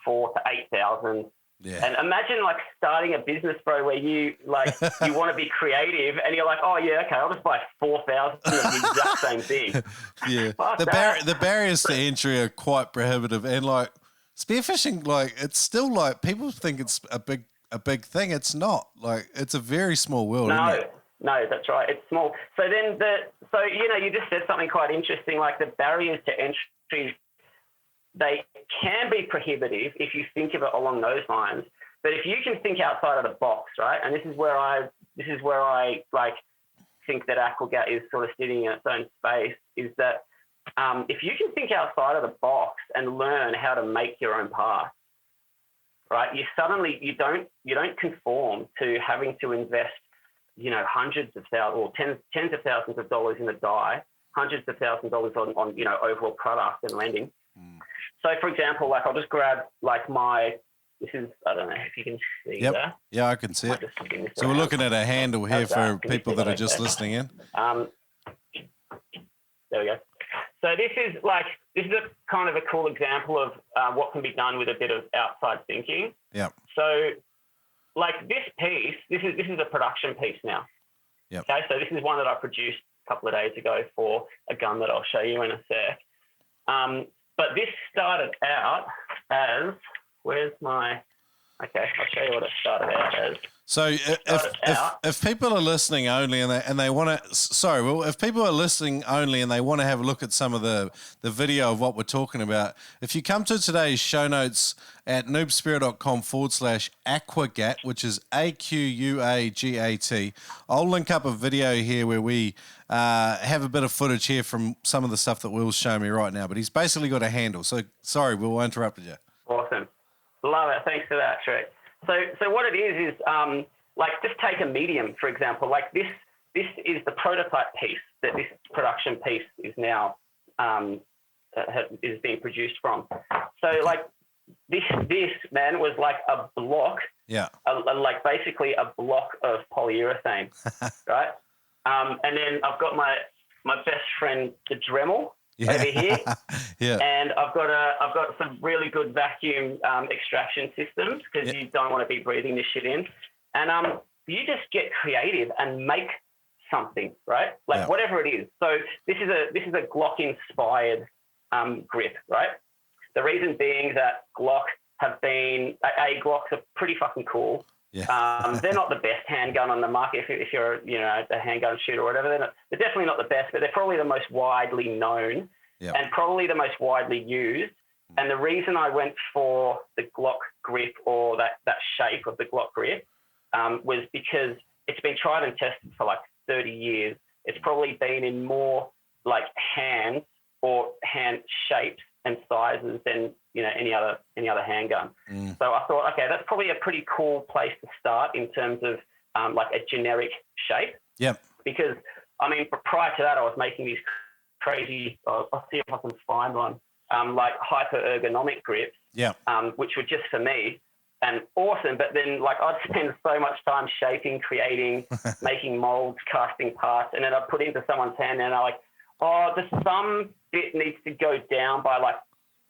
4,000 to 8,000. Yeah. And imagine like starting a business, bro, where you like you want to be creative, and you're like, oh yeah, okay, I'll just buy 4,000 of the exact same thing. Yeah. The barriers to entry are quite prohibitive, and like spearfishing, like it's still like people think it's a big thing. It's not. Like it's a very small world. No, isn't it? No, that's right. It's small. So then you just said something quite interesting, like the barriers to entry. They can be prohibitive if you think of it along those lines. But if you can think outside of the box, right? And this is where I like think that Aquagat is sort of sitting in its own space, is that if you can think outside of the box and learn how to make your own parts, right? You don't conform to having to invest, hundreds of thousands or tens of thousands of dollars in a die, hundreds of thousands of dollars on overall product and lending. So, for example, like I'll just grab like I don't know if you can see that. Yeah, I can see it. So we're looking at a handle here for people that are just listening in. There we go. So this is a kind of a cool example of what can be done with a bit of outside thinking. Yeah. So like this piece, this is a production piece now. Yeah. Okay, so this is one that I produced a couple of days ago for a gun that I'll show you in a sec. But this started out as, I'll show you what it started out as. So if people are listening only and they want to, if people are listening only and they want to have a look at some of the video of what we're talking about, if you come to today's show notes at noobspearo.com/Aquagat, which is AQUAGAT, I'll link up a video here where we have a bit of footage here from some of the stuff that Will's showing me right now, but he's basically got a handle. So sorry, Will, I interrupted you. Awesome. Love it. Thanks for that, Shrek. So what it is like just take a medium, for example, like this is the prototype piece that this production piece is now is being produced from. So like this man was like a block, like basically a block of polyurethane, right? And then I've got my best friend, the Dremel, over here, and I've got some really good vacuum extraction systems because you don't want to be breathing this shit in, and you just get creative and make something, right? Like whatever it is. So this is a Glock inspired grip, right? The reason being that Glocks are pretty fucking cool. Yeah. They're not the best handgun on the market. If you're a handgun shooter or whatever, they're definitely not the best, but they're probably the most widely known and probably the most widely used. And the reason I went for the Glock grip or that shape of the Glock grip was because it's been tried and tested for like 30 years. It's probably been in more like hands or hand shapes and sizes than any other handgun. So I thought, okay, that's probably a pretty cool place to start in terms of like a generic shape. Yeah. Because I mean, prior to that, I was making these crazy. I'll see if I can find one. Like hyper ergonomic grips. Yeah. Which were just for me and awesome. But then like I'd spend so much time shaping, creating, making molds, casting parts, and then I'd put into someone's hand and I'm like, oh, the some bit needs to go down by like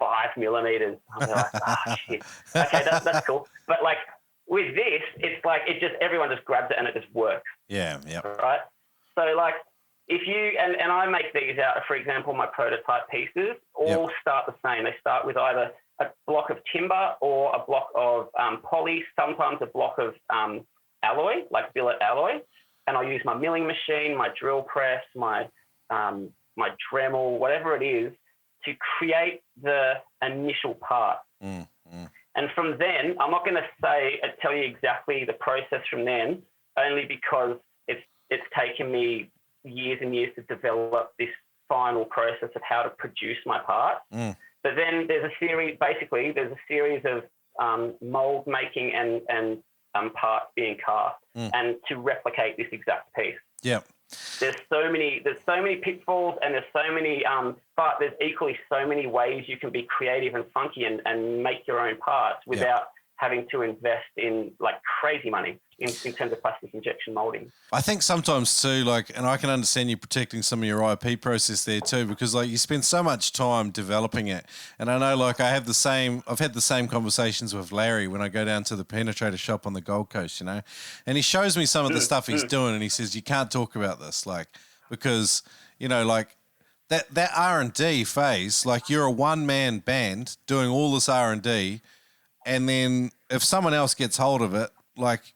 5mm. I'm like, shit. Okay, that's cool. But like with this, it's like everyone just grabs it and it just works. Yeah. Right. So like if you and I make these out, for example, my prototype pieces all start the same. They start with either a block of timber or a block of poly, sometimes a block of alloy, like billet alloy, and I'll use my milling machine, my drill press, my Dremel, whatever it is, to create the initial part. And from then, I'm not going to tell you exactly the process from then, only because it's taken me years and years to develop this final process of how to produce my parts. But then there's a series of mold making and parts being cast, and to replicate this exact piece. Yep. There's so many pitfalls, and there's so many, but there's equally so many ways you can be creative and funky and make your own parts without having to invest in like crazy money in terms of plastic injection molding. I think sometimes too, like, and I can understand you protecting some of your IP process there too, because like you spend so much time developing it. And I know, like, I've had the same conversations with Larry when I go down to the penetrator shop on the Gold Coast, you know, and he shows me some of the stuff he's doing, and he says, you can't talk about this, like, because, you know, like that R&D phase, like you're a one-man band doing all this R&D, and then if someone else gets hold of it, like,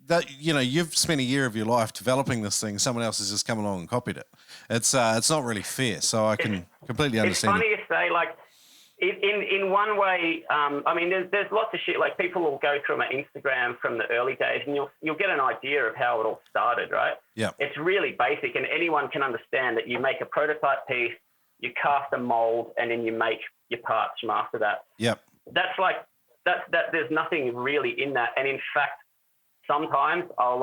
that, you know, you've spent a year of your life developing this thing. Someone else has just come along and copied it. It's not really fair. So I can completely understand. It's funny to say, like, in one way. I mean, there's lots of shit. Like, people will go through my Instagram from the early days, and you'll get an idea of how it all started, right? Yeah. It's really basic, and anyone can understand that. You make a prototype piece, you cast a mold, and then you make your parts from after that. Yep. That. There's nothing really in that, and in fact, sometimes I'll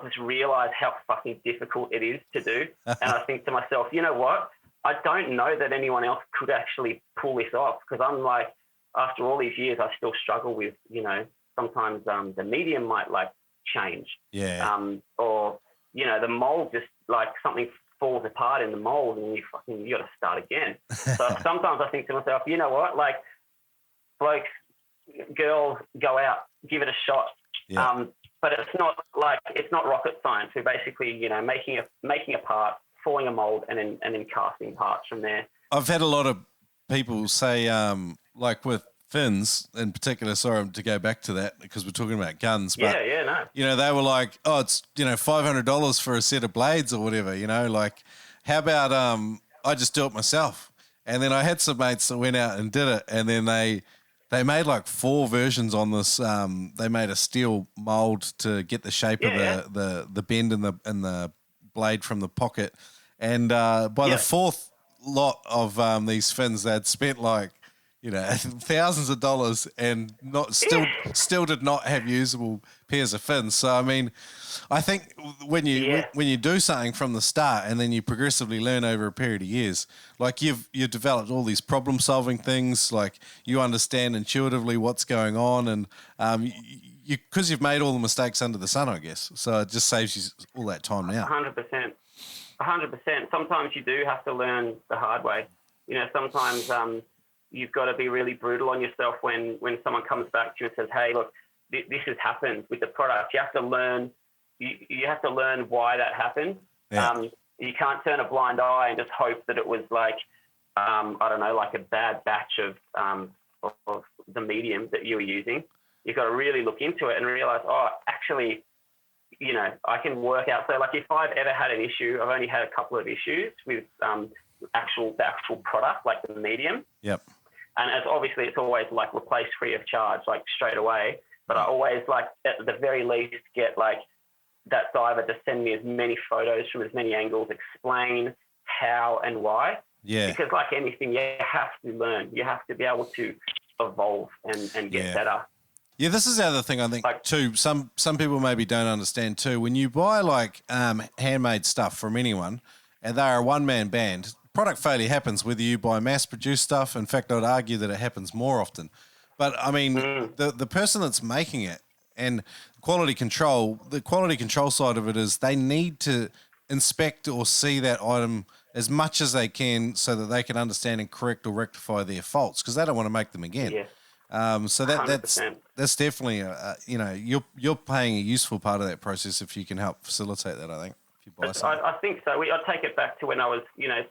just realize how fucking difficult it is to do. And I think to myself, you know what? I don't know that anyone else could actually pull this off, because I'm like, after all these years, I still struggle with, you know, sometimes the medium might like change. Yeah. Or, you know, the mold just like something falls apart in the mold and you got to start again. So sometimes I think to myself, you know what? Like, blokes, girls, go out, give it a shot. Yeah. But it's not rocket science. We're basically, you know, making a part, falling a mold, and then casting parts from there. I've had a lot of people say, like with fins in particular, sorry to go back to that because we're talking about guns, but no. You know, they were like, oh, it's, you know, $500 for a set of blades or whatever, you know, like, how about I just do it myself? And then I had some mates that went out and did it, and then they made like 4 versions on this. They made a steel mold to get the shape of the bend in the blade from the pocket. And by the 4th lot of these fins, they'd spent like, you know, thousands of dollars and still did not have usable pairs of fins. So I mean, I think when you do something from the start and then you progressively learn over a period of years, like you've developed all these problem solving things, like you understand intuitively what's going on, and because you've made all the mistakes under the sun, I guess. So it just saves you all that time now. 100%. Sometimes you do have to learn the hard way. You know, sometimes you've got to be really brutal on yourself when someone comes back to you and says, hey, look, this has happened with the product. You have to learn. You have to learn why that happened. Yeah. You can't turn a blind eye and just hope that it was like, I don't know, like a bad batch of the medium that you were using. You've got to really look into it and realize, oh, actually, you know, I can work out. So like if I've ever had an issue, I've only had a couple of issues with the actual product, like the medium. Yep. And as obviously it's always like replaced free of charge, like straight away. But I always like at the very least get like that diver to send me as many photos from as many angles, explain how and why. Yeah. Because like anything, you have to learn. You have to be able to evolve and get better. Yeah, this is the other thing I think too. Some people maybe don't understand too. When you buy like handmade stuff from anyone, and they're a one-man band, product failure happens whether you buy mass-produced stuff. In fact, I'd argue that it happens more often. But I mean, the person that's making it and quality control, the quality control side of it is they need to inspect or see that item as much as they can so that they can understand and correct or rectify their faults because they don't want to make them again. Yeah. So that's definitely you're playing a useful part of that process if you can help facilitate that. I think if you buy something. I think so. I take it back to when I was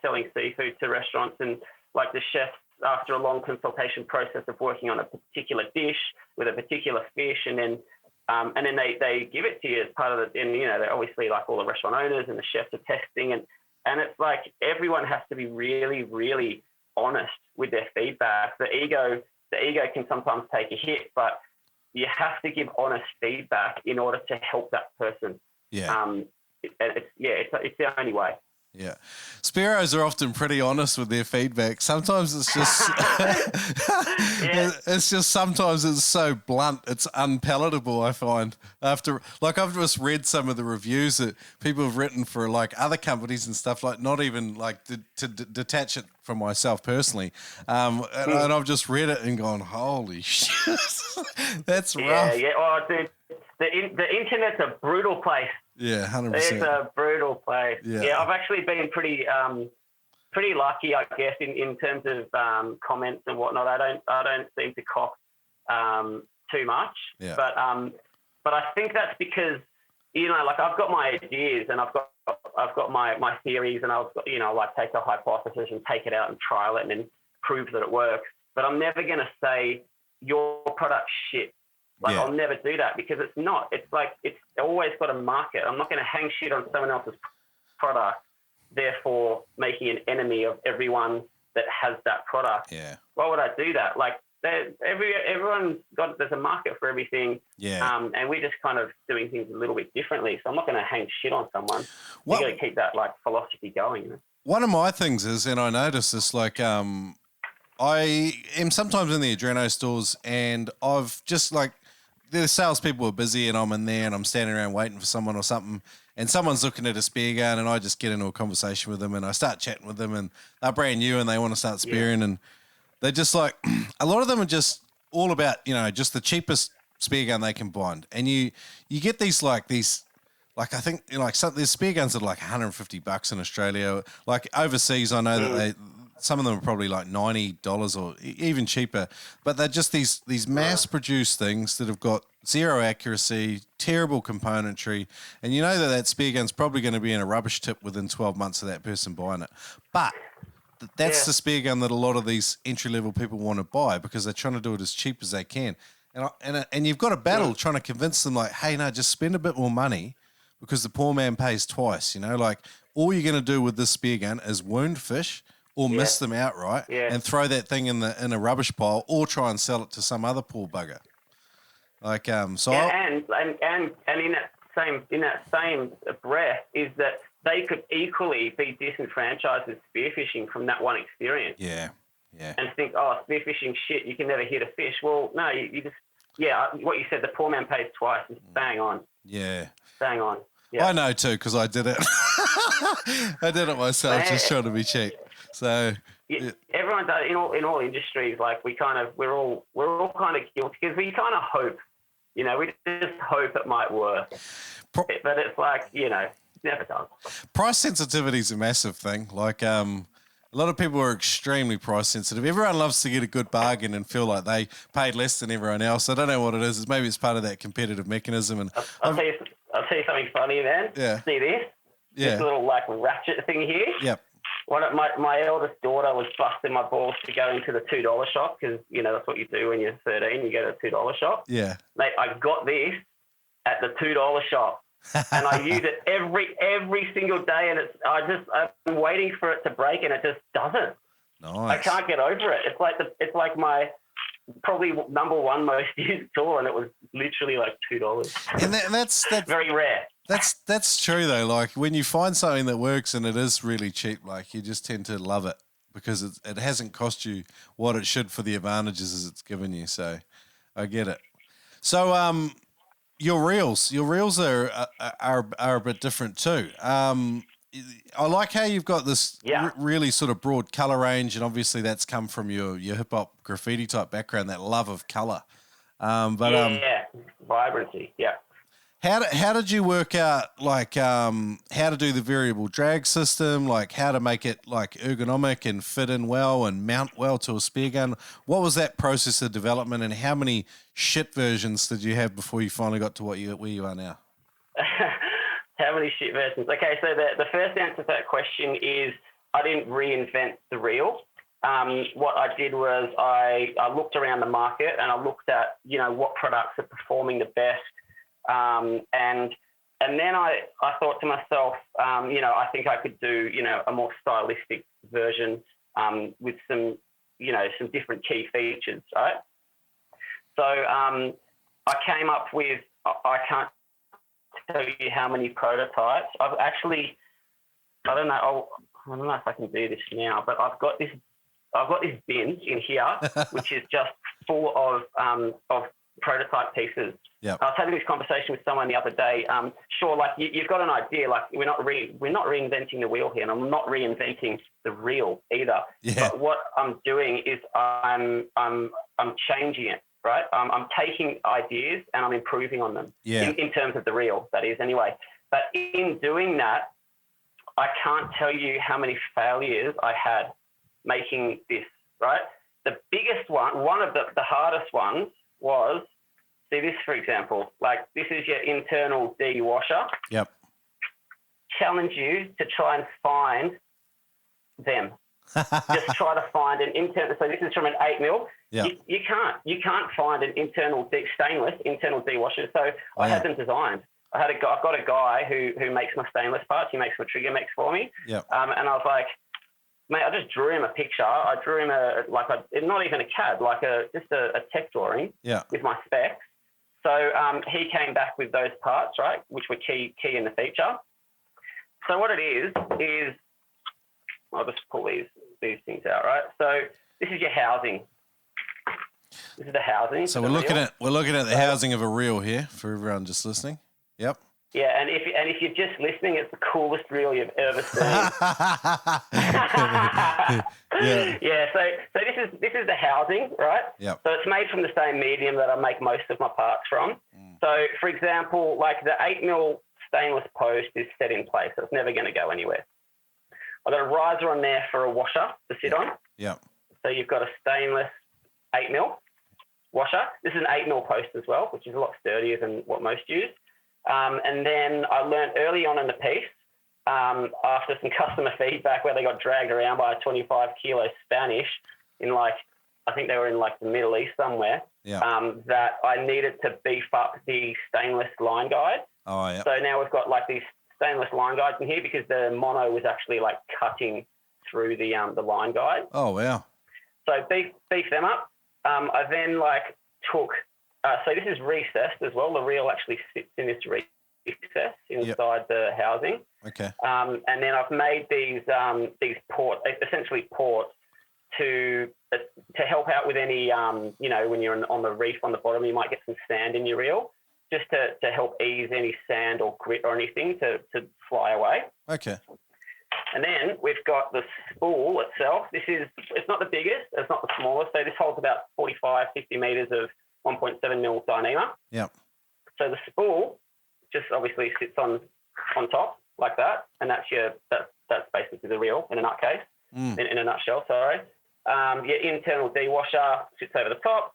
selling seafood to restaurants, and like the chefs, after a long consultation process of working on a particular dish with a particular fish, and then they give it to you as part of it. And they're obviously like all the restaurant owners and the chefs are testing, and it's like everyone has to be really, really honest with their feedback. The ego can sometimes take a hit, but you have to give honest feedback in order to help that person. Yeah. It's the only way. Yeah. Spearos are often pretty honest with their feedback. Sometimes it's just it's just sometimes it's so blunt, it's unpalatable, I find. I've just read some of the reviews that people have written for like other companies and stuff, like not even like to detach it from myself personally. And I've just read it and gone, holy shit. That's rough. Yeah. Oh, dude, the internet's a brutal place. Yeah, 100%. It's a brutal place. Yeah. I've actually been pretty lucky, I guess, in terms of comments and whatnot. I don't seem to cough too much. Yeah. But I think that's because like I've got my ideas and I've got my theories, and I've got like take a hypothesis and take it out and trial it and then prove that it works. But I'm never going to say your product's shit. I'll never do that because it's not. It's like it's always got a market. I'm not going to hang shit on someone else's product, therefore making an enemy of everyone that has that product. Yeah. Why would I do that? Like everyone's got, there's a market for everything. Yeah. And we're just kind of doing things a little bit differently. So I'm not going to hang shit on someone. You got to keep that like philosophy going. One of my things is, and I notice this, like I am sometimes in the Adreno stores, and I've just like, the salespeople are busy and I'm in there and I'm standing around waiting for someone or something, and someone's looking at a spear gun, and I just get into a conversation with them and I start chatting with them, and they're brand new and they want to start spearing, and they're just like, a lot of them are just all about, just the cheapest spear gun they can find. And you get these I think there's spear guns that are like $150 in Australia. Like overseas, I know that some of them are probably like $90 or even cheaper, but they're just these mass-produced things that have got zero accuracy, terrible componentry, and you know that spear gun's probably going to be in a rubbish tip within 12 months of that person buying it. But that's the spear gun that a lot of these entry-level people want to buy because they're trying to do it as cheap as they can. And you've got a battle trying to convince them, like, hey, no, just spend a bit more money because the poor man pays twice, like all you're going to do with this spear gun is wound fish or miss them outright and throw that thing in a rubbish pile, or try and sell it to some other poor bugger. Like and in that same breath is that they could equally be disenfranchised with spearfishing from that one experience. Yeah. And think, oh, spearfishing shit, you can never hit a fish. Well, no, you just what you said, the poor man pays twice. Is bang on. Yeah. Bang on. Yeah. I know too because I did it. I did it myself, just trying to be cheap. So everyone does in all industries. Like we're all kind of guilty because we kind of hope, we just hope it might work, but it's like it never does. Price sensitivity is a massive thing. Like a lot of people are extremely price sensitive. Everyone loves to get a good bargain and feel like they paid less than everyone else. I don't know what it is. Maybe it's part of that competitive mechanism. And I'll tell you something funny, man. Yeah. See this? Yeah. This little like ratchet thing here. Yep. My eldest daughter was busting my balls to go into the $2 shop because that's what you do when you're 13. You go to the $2 shop. Yeah. Mate, I got this at the $2 shop, and I use it every single day, and I'm waiting for it to break, and it just doesn't. Nice. I can't get over it. It's like my probably number one most used tool, and it was literally like $2. And that's very rare. That's true though. Like when you find something that works and it is really cheap, like you just tend to love it because it hasn't cost you what it should for the advantages it's given you. So I get it. So your reels are a bit different too. I like how you've got this really sort of broad color range, and obviously that's come from your hip hop graffiti type background, that love of color. Vibrancy. Yeah. How did you work out like how to do the variable drag system, like how to make it like ergonomic and fit in well and mount well to a spear gun? What was that process of development, and how many shit versions did you have before you finally got to where you are now? How many shit versions? Okay, so the first answer to that question is I didn't reinvent the reel. What I did was I looked around the market and I looked at, what products are performing the best. And then I thought to myself, I think I could do, a more stylistic version with some different key features, right? So I came up with, I can't tell you how many prototypes. I don't know if I can do this now, but I've got this bin in here, which is just full of prototype pieces. Yep. I was having this conversation with someone the other day. Sure, like you've got an idea. Like we're not reinventing the wheel here, and I'm not reinventing the reel either. Yeah. But what I'm doing is I'm changing it. Right, I'm taking ideas and I'm improving on them. Yeah. In terms of the reel, that is anyway. But in doing that, I can't tell you how many failures I had making this. Right, the biggest one of the hardest ones was. See this, for example, like this is your internal D washer. Yep. Challenge you to try and find them. Just try to find an internal. So this is from an 8mm. Yeah. You can't find an internal stainless internal D washer. So I had them designed. I've got a guy who makes my stainless parts. He makes my trigger mechs for me. Yeah. And I was like, mate, I just drew him a picture. I drew him not even a CAD, just a tech drawing. Yeah. With my specs. So he came back with those parts, right, which were key in the feature. So what it is I'll just pull these things out, right? So this is your housing. This is the housing. So we're looking at the housing of a reel here for everyone just listening. Yep. Yeah, and if you're just listening, it's the coolest reel you've ever seen. Yeah. So this is the housing, right? Yep. So it's made from the same medium that I make most of my parts from. So for example, like the 8mm stainless post is set in place, so it's never going to go anywhere. I've got a riser on there for a washer to sit on. Yeah. So you've got a stainless 8mm washer. This is an 8mm post as well, which is a lot sturdier than what most use. And then I learned early on in the piece, after some customer feedback where they got dragged around by a 25 kilo Spanish in I think they were in the Middle East somewhere, that I needed to beef up the stainless line guide. Oh, yeah. So now we've got these stainless line guides in here because the mono was actually cutting through the line guide. Oh, wow. So beef them up. I then took, so this is recessed as well. The reel actually sits in this recess inside the housing. Okay. And then I've made these ports, essentially ports to help out with any, when you're on the reef on the bottom, you might get some sand in your reel, just to help ease any sand or grit or anything to fly away. Okay. And then we've got the spool itself. It's not the biggest, it's not the smallest. So this holds about 45, 50 meters of 1.7mm Dyneema. Yeah. So the spool just obviously sits on top like that, and that's basically the reel in a nutcase, in a nutshell. Sorry. Your internal dewasher sits over the top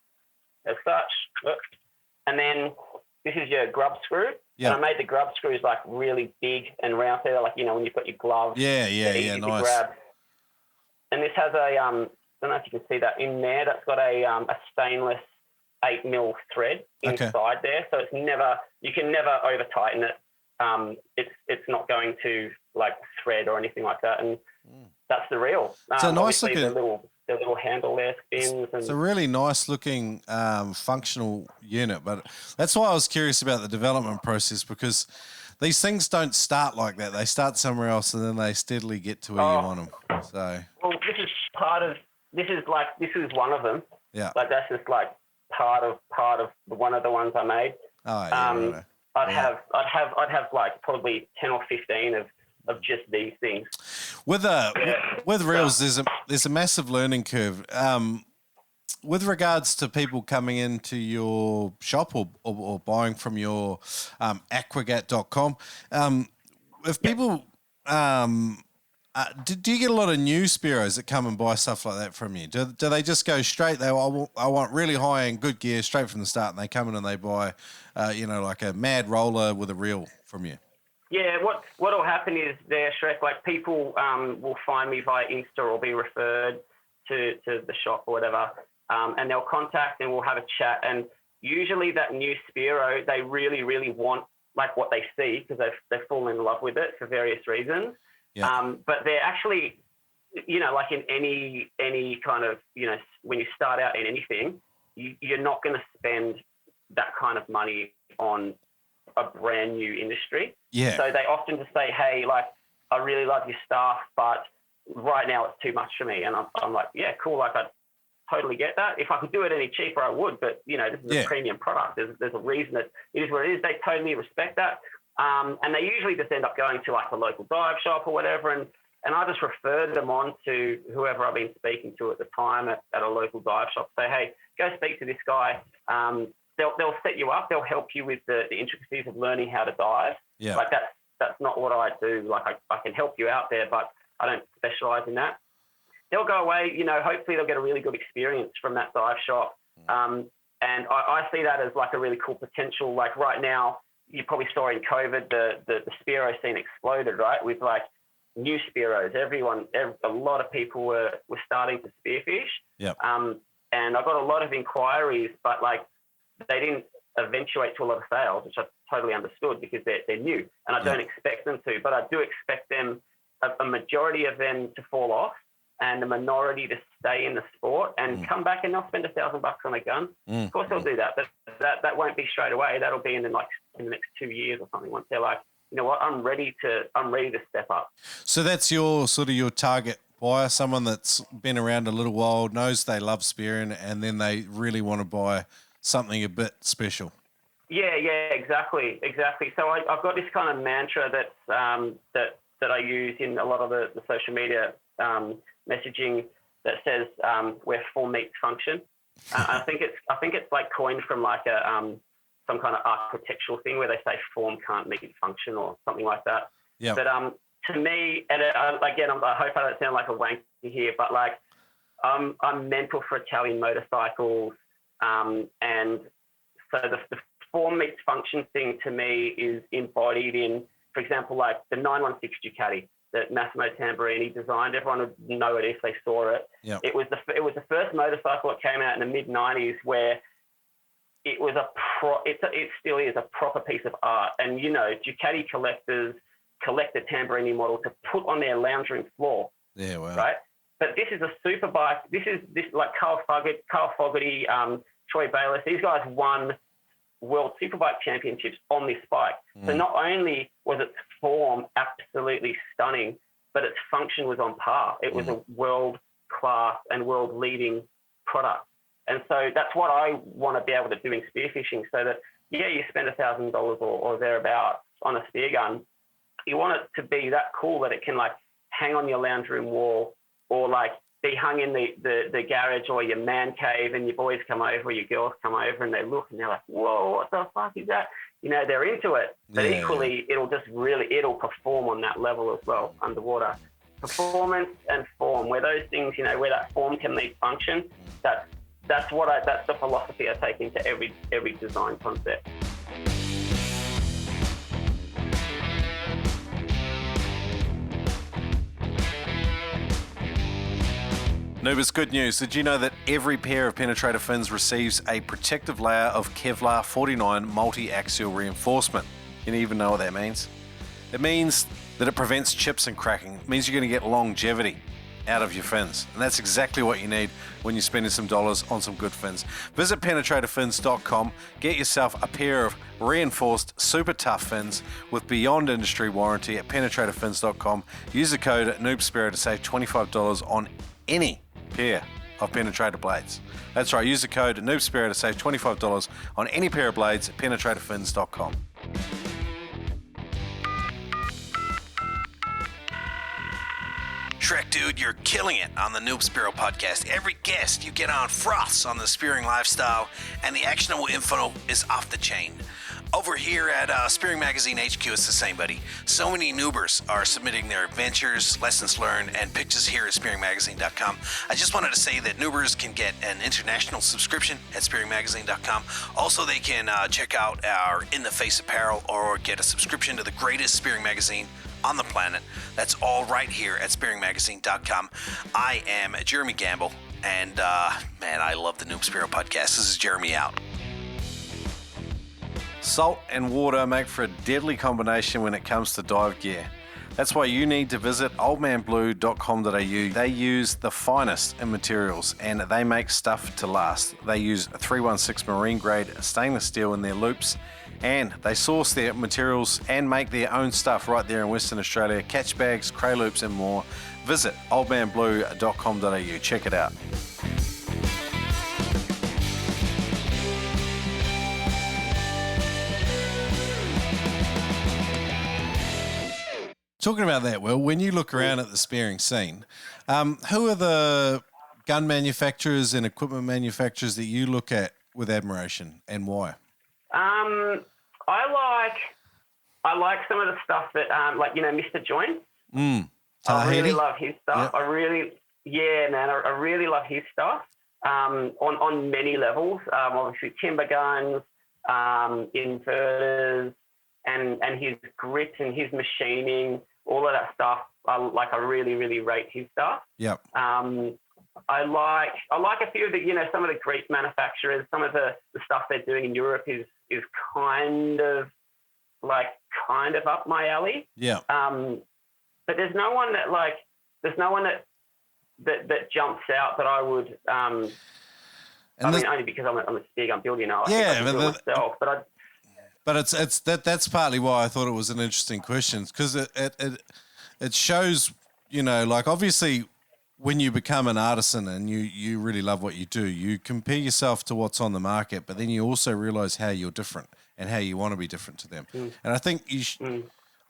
as such, and then this is your grub screw. Yeah. And I made the grub screws really big and round there, when you've got your glove. Yeah, nice. Grab. And this has a I don't know if you can see that in there. That's got a stainless 8mm thread inside there, so you can never over tighten it. It's not going to thread or anything like that, and that's the reel. It's a nice looking. The little handle there spins. It's a really nice looking functional unit, but that's why I was curious about the development process, because these things don't start like that. They start somewhere else and then they steadily get to where you want them. So. Well, this is one of them. Yeah. That's just part of one of the ones I made. Oh yeah. I'd have probably 10 or 15 of just these things. With reels, there's a massive learning curve. with regards to people coming into your shop or buying from your aquagat.com, if people do you get a lot of new Spearos that come and buy stuff like that from you? Do they just go straight? I want really high end good gear straight from the start, and they come in and they buy, like a mad roller with a reel from you? Yeah, what'll happen is there, Shrek, like people will find me via Insta or be referred to the shop or whatever, and they'll contact and we'll have a chat. And usually that new Spearo, they really, really want like what they see because they've fallen in love with it for various reasons. Yeah. But they're actually, like in any kind of, when you start out in anything, you're not going to spend that kind of money on a brand new industry. Yeah. So they often just say, hey, like, I really love your stuff, but right now it's too much for me. And I'm like, yeah, cool. Like, I totally get that. If I could do it any cheaper, I would. But, this is a premium product. There's a reason that it is what it is. They totally respect that. And they usually just end up going to like a local dive shop or whatever. And I just refer them on to whoever I've been speaking to at the time at a local dive shop. Say, hey, go speak to this guy. They'll set you up. They'll help you with the intricacies of learning how to dive. Yeah. Like that's not what I do. Like I can help you out there, but I don't specialize in that. They'll go away, hopefully they'll get a really good experience from that dive shop. And I see that as like a really cool potential. Like right now, you probably saw in COVID, the Spearo scene exploded, right? With like new Spearos. A lot of people were starting to spearfish. Yep. And I got a lot of inquiries, but like they didn't eventuate to a lot of sales, which I totally understood because they're new and I don't expect them to, but I do expect them, a majority of them to fall off and the minority to stay in the sport and come back and they'll spend $1,000 on a gun. Of course they'll do that, but that won't be straight away. That'll be in the next 2 years or something once they're like, you know what, I'm ready to step up. So that's your target buyer, someone that's been around a little while, knows they love spearing, and then they really want to buy something a bit special. Yeah, exactly. So I've got this kind of mantra that I use in a lot of the social media messaging that says where form meets function. I think it's like coined from like some kind of architectural thing where they say form can't meet function or something like that. Yeah. But to me, and again, I hope I don't sound like a wanker here, but like I'm mental for Italian motorcycles, and so the form meets function thing to me is embodied in, for example, like the 916 Ducati that Massimo Tamburini designed. Everyone would know it if they saw it. Yep. It was the first motorcycle that came out in the mid-90s where it was it still is a proper piece of art. And, Ducati collectors collect the Tamburini model to put on their lounge room floor. Yeah, wow. Right? But this is a super bike. This like Carl Fogarty, Troy Bayliss. These guys won World Superbike Championships on this bike. So not only was its form absolutely stunning, but its function was on par. It was a world-class and world-leading product. And so that's what I want to be able to do in spearfishing, so that, you spend $1,000 or thereabouts on a spear gun. You want it to be that cool that it can like hang on your lounge room wall or like be hung in the garage or your man cave, and your boys come over or your girls come over and they look and they're like, whoa, what the fuck is that? They're into it. But equally, it'll perform on that level as well underwater. Performance and form, where those things, where that form can meet function, that's the philosophy I take into every design concept. Noob, it's good news. Did you know that every pair of penetrator fins receives a protective layer of Kevlar 49 multi-axial reinforcement? You even know what that means? It means that it prevents chips and cracking. It means you're going to get longevity out of your fins. And that's exactly what you need when you're spending some dollars on some good fins. Visit penetratorfins.com, get yourself a pair of reinforced super tough fins with beyond industry warranty at penetratorfins.com. Use the code NoobSpearo to save $25 on any pair of penetrator blades. That's right, use the code NoobSpearo to save $25 on any pair of blades at penetratorfins.com. Trek Dude, you're killing it on the Noob Spearo podcast. Every guest you get on froths on the spearing lifestyle, and the actionable info is off the chain. Over here at Spearing Magazine HQ, it's the same, buddy. So many noobers are submitting their adventures, lessons learned, and pictures here at spearingmagazine.com. I just wanted to say that noobers can get an international subscription at spearingmagazine.com. Also, they can check out our In the Face apparel or get a subscription to the greatest spearing magazine on the planet. That's all right here at spearingmagazine.com. I am Jeremy Gamble, and man, I love the Noob Spearo podcast. This is Jeremy out. Salt and water make for a deadly combination when it comes to dive gear. That's why you need to visit oldmanblue.com.au. They use the finest in materials and they make stuff to last. They use 316 marine grade stainless steel in their loops, and they source their materials and make their own stuff right there in Western Australia. Catch bags, cray loops and more. Visit oldmanblue.com.au. Check it out. Talking about that, Will, when you look around at the spearing scene, who are the gun manufacturers and equipment manufacturers that you look at with admiration, and why? I like some of the stuff that, Mr. Joint. I really love his stuff. Yep. I really love his stuff on many levels. Obviously, timber guns, inverters, and his grit and his machining. All of that stuff, I really, really rate his stuff. Yep. I like a few of the, some of the Greek manufacturers. Some of the stuff they're doing in Europe is kind of up my alley. Yeah. But there's no one that jumps out that I would. Only because I'm a spear gun builder, myself, but But that's partly why I thought it was an interesting question, because it shows, obviously when you become an artisan and you really love what you do, you compare yourself to what's on the market, but then you also realize how you're different and how you want to be different to them. And I think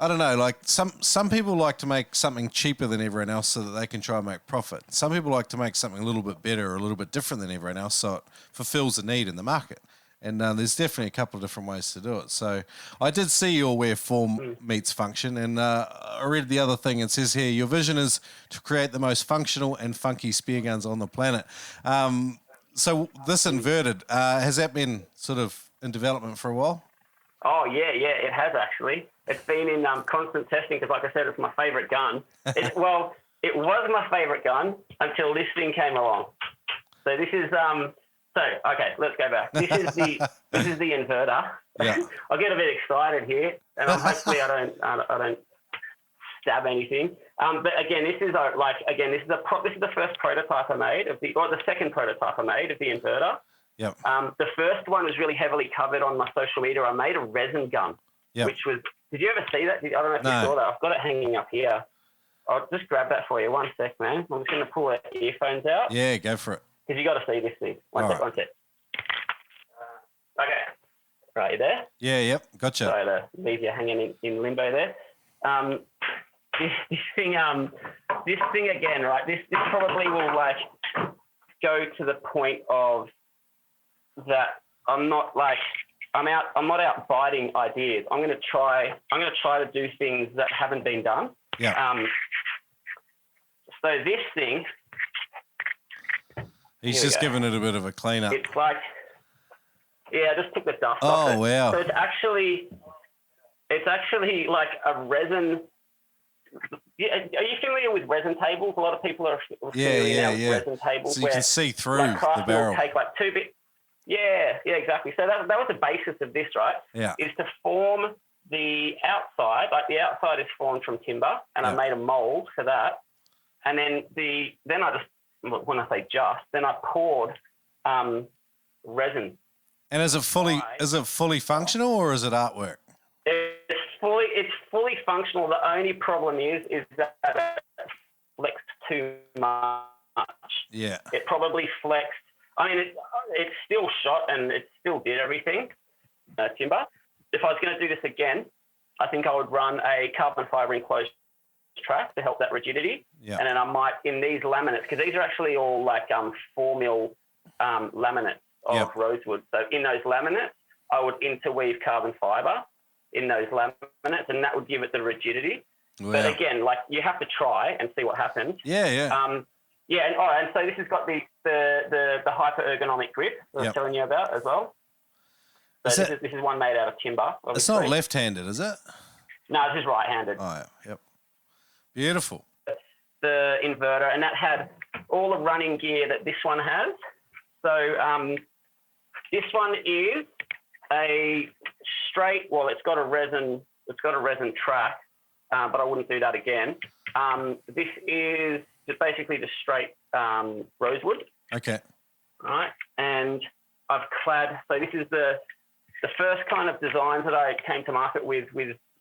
I don't know, some people like to make something cheaper than everyone else so that they can try and make profit. Some people like to make something a little bit better or a little bit different than everyone else so it fulfills the need in the market. And there's definitely a couple of different ways to do it. So I did see your where form meets function. And I read the other thing. It says here, your vision is to create the most functional and funky spear guns on the planet. So this inverted, has that been sort of in development for a while? Oh, yeah, it has actually. It's been in constant testing because, like I said, it's my favourite gun. It was my favourite gun until this thing came along. So this is... So, okay, let's go back. This is the inverter. Yeah. I get a bit excited here, and hopefully I don't stab anything. But again, this is the first prototype I made the second prototype I made of the inverter. Yep. The first one was really heavily covered on my social media. I made a resin gun, which was. Did you ever see that? I don't know if you saw that. I've got it hanging up here. I'll just grab that for you. One sec, man. I'm just going to pull the earphones out. Yeah, go for it. Because you got to see this thing. One sec. Okay. Right, you there? Yeah, yep. Gotcha. Sorry to leave you hanging in limbo there. This thing again, right? This probably will go to the point of that I'm not out biting ideas. I'm gonna try to do things that haven't been done. Yeah. So this thing. He's just giving it a bit of a clean up. It's I just took the dust off it. Oh, wow. So it's actually like a resin. Yeah, are you familiar with resin tables? A lot of people are familiar with resin tables. So you can see through the barrel. Take two bits. Yeah, exactly. So that was the basis of this, right? Yeah. Is to form the outside. Like the outside is formed from timber, and I made a mold for that. And then I just. When I say then I poured resin. And is it fully functional or is it artwork? It's fully functional. The only problem is that it flexed too much. Yeah. It probably flexed. I mean, it's still shot and it still did everything, timber. If I was going to do this again, I think I would run a carbon fiber enclosed track to help that rigidity. Yeah. And then I might, in these laminates, because these are actually all like 4 mil laminates of rosewood. So in those laminates, I would interweave carbon fiber in those laminates, and that would give it the rigidity. Wow. But again, like you have to try and see what happens. Yeah, yeah. And so this has got the hyper ergonomic grip that I was telling you about as well. So this is one made out of timber. Obviously. It's not left-handed, is it? No, it's just right-handed. Oh, yeah. Yep. Beautiful. The inverter, and that had all the running gear that this one has. So this one is a straight. Well, it's got a resin track, but I wouldn't do that again. This is just basically just straight rosewood. Okay. All right, and I've clad. So this is the first kind of designs that I came to market with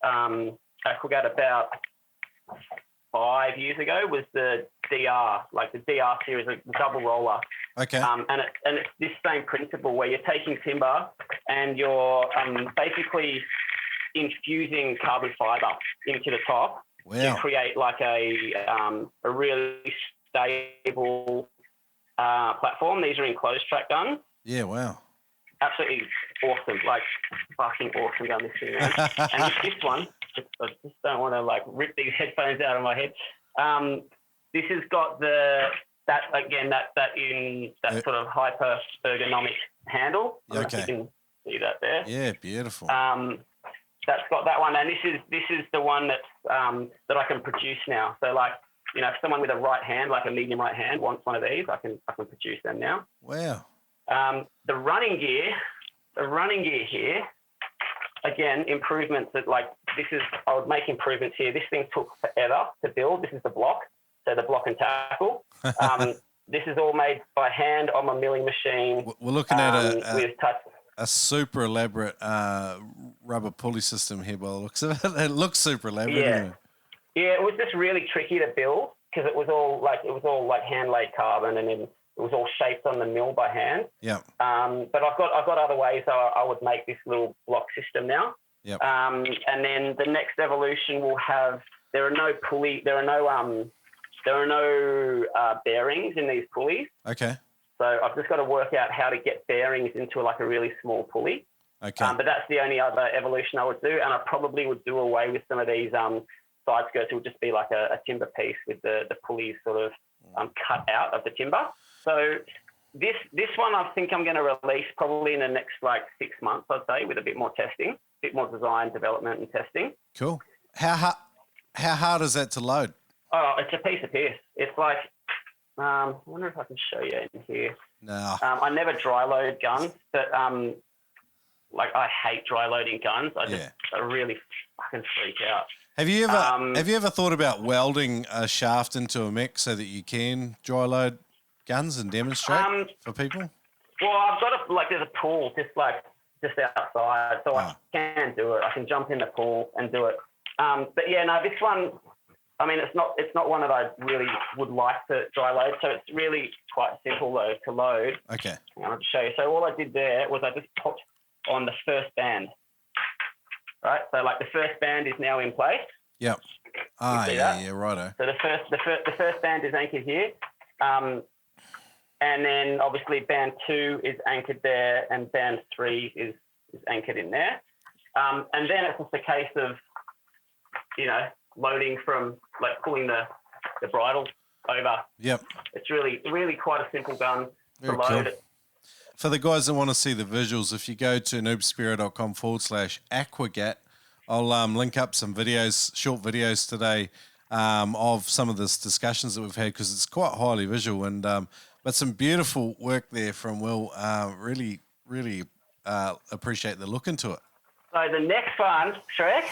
Aquagat about 5 years ago was the DR, like the DR series, like the double roller. Okay. And it's this same principle where you're taking timber and you're basically infusing carbon fiber into the top to create like a really stable platform. These are enclosed track guns. Yeah, wow. Absolutely awesome, like fucking awesome gun, this thing, man. And this one, I just don't want to like rip these headphones out of my head. This has got that sort of hyper ergonomic handle. Okay. You can see that there. Yeah, beautiful. That's got that one, and this is the one that I can produce now. So like, you know, if someone with a right hand, like a medium right hand, wants one of these, I can produce them now. Wow. The running gear here, again, improvements that like I would make improvements here. This thing took forever to build. This is the block, so the block and tackle. This is all made by hand on my milling machine. We're looking at a super elaborate rubber pulley system here by the looks of it. It looks super elaborate. Yeah, yeah. It was just really tricky to build because it was all like hand laid carbon, and then it was all shaped on the mill by hand. Yeah. But I've got other ways I would make this little block system now. Yep. And then the next evolution will have there are no bearings in these pulleys. Okay. So I've just got to work out how to get bearings into like a really small pulley. Okay. But that's the only other evolution I would do, and I probably would do away with some of these side skirts. It would just be like a timber piece with the pulleys sort of cut out of the timber. So this one I think I'm going to release probably in the next like 6 months, I'd say, with a bit more testing, a bit more design, development and testing. Cool. How hard is that to load? Oh, it's a piece of piss. It's like, I wonder if I can show you in here. No. I never dry load guns, but like I hate dry loading guns. I really fucking freak out. Have you ever thought about welding a shaft into a mech so that you can dry load guns and demonstrate for people? Well, I've got there's a pool just outside, so I can do it. I can jump in the pool and do it. But yeah, no, this one, I mean, it's not one that I really would like to dry load, so it's really quite simple though to load. Okay. I'll just show you. So all I did there was I just popped on the first band. Right, so like the first band is now in place. Yep. Yeah, righto. So the first band is anchored here, and then obviously band 2 is anchored there, and band 3 is anchored in there, and then it's just a case of, you know, loading from like pulling the bridle over. Yep. It's really quite a simple gun to load. Cool. For the guys that want to see the visuals, if you go to noobspearo.com/Aquagat, I'll link up some videos, short videos today of some of the discussions that we've had, because it's quite highly visual, and but some beautiful work there from Will. Really appreciate the look into it. So the next one, Shrek,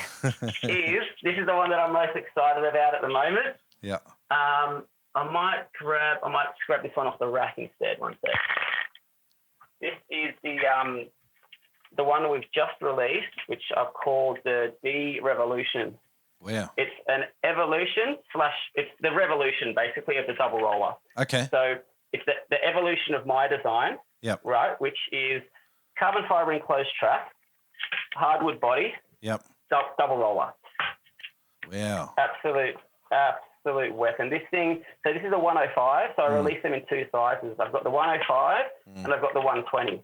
this is the one that I'm most excited about at the moment. Yeah. I might grab this one off the rack instead. One sec. This is the one that we've just released, which I've called the D-Revolution. Wow. It's an evolution / it's the revolution basically of the double roller. Okay. So it's the evolution of my design. Yep. Right, which is carbon fiber enclosed track, hardwood body. Yep. Double roller. Wow. Absolute absolute weapon. This thing, so this is a 105, so I release them in two sizes. I've got the 105 and I've got the 120.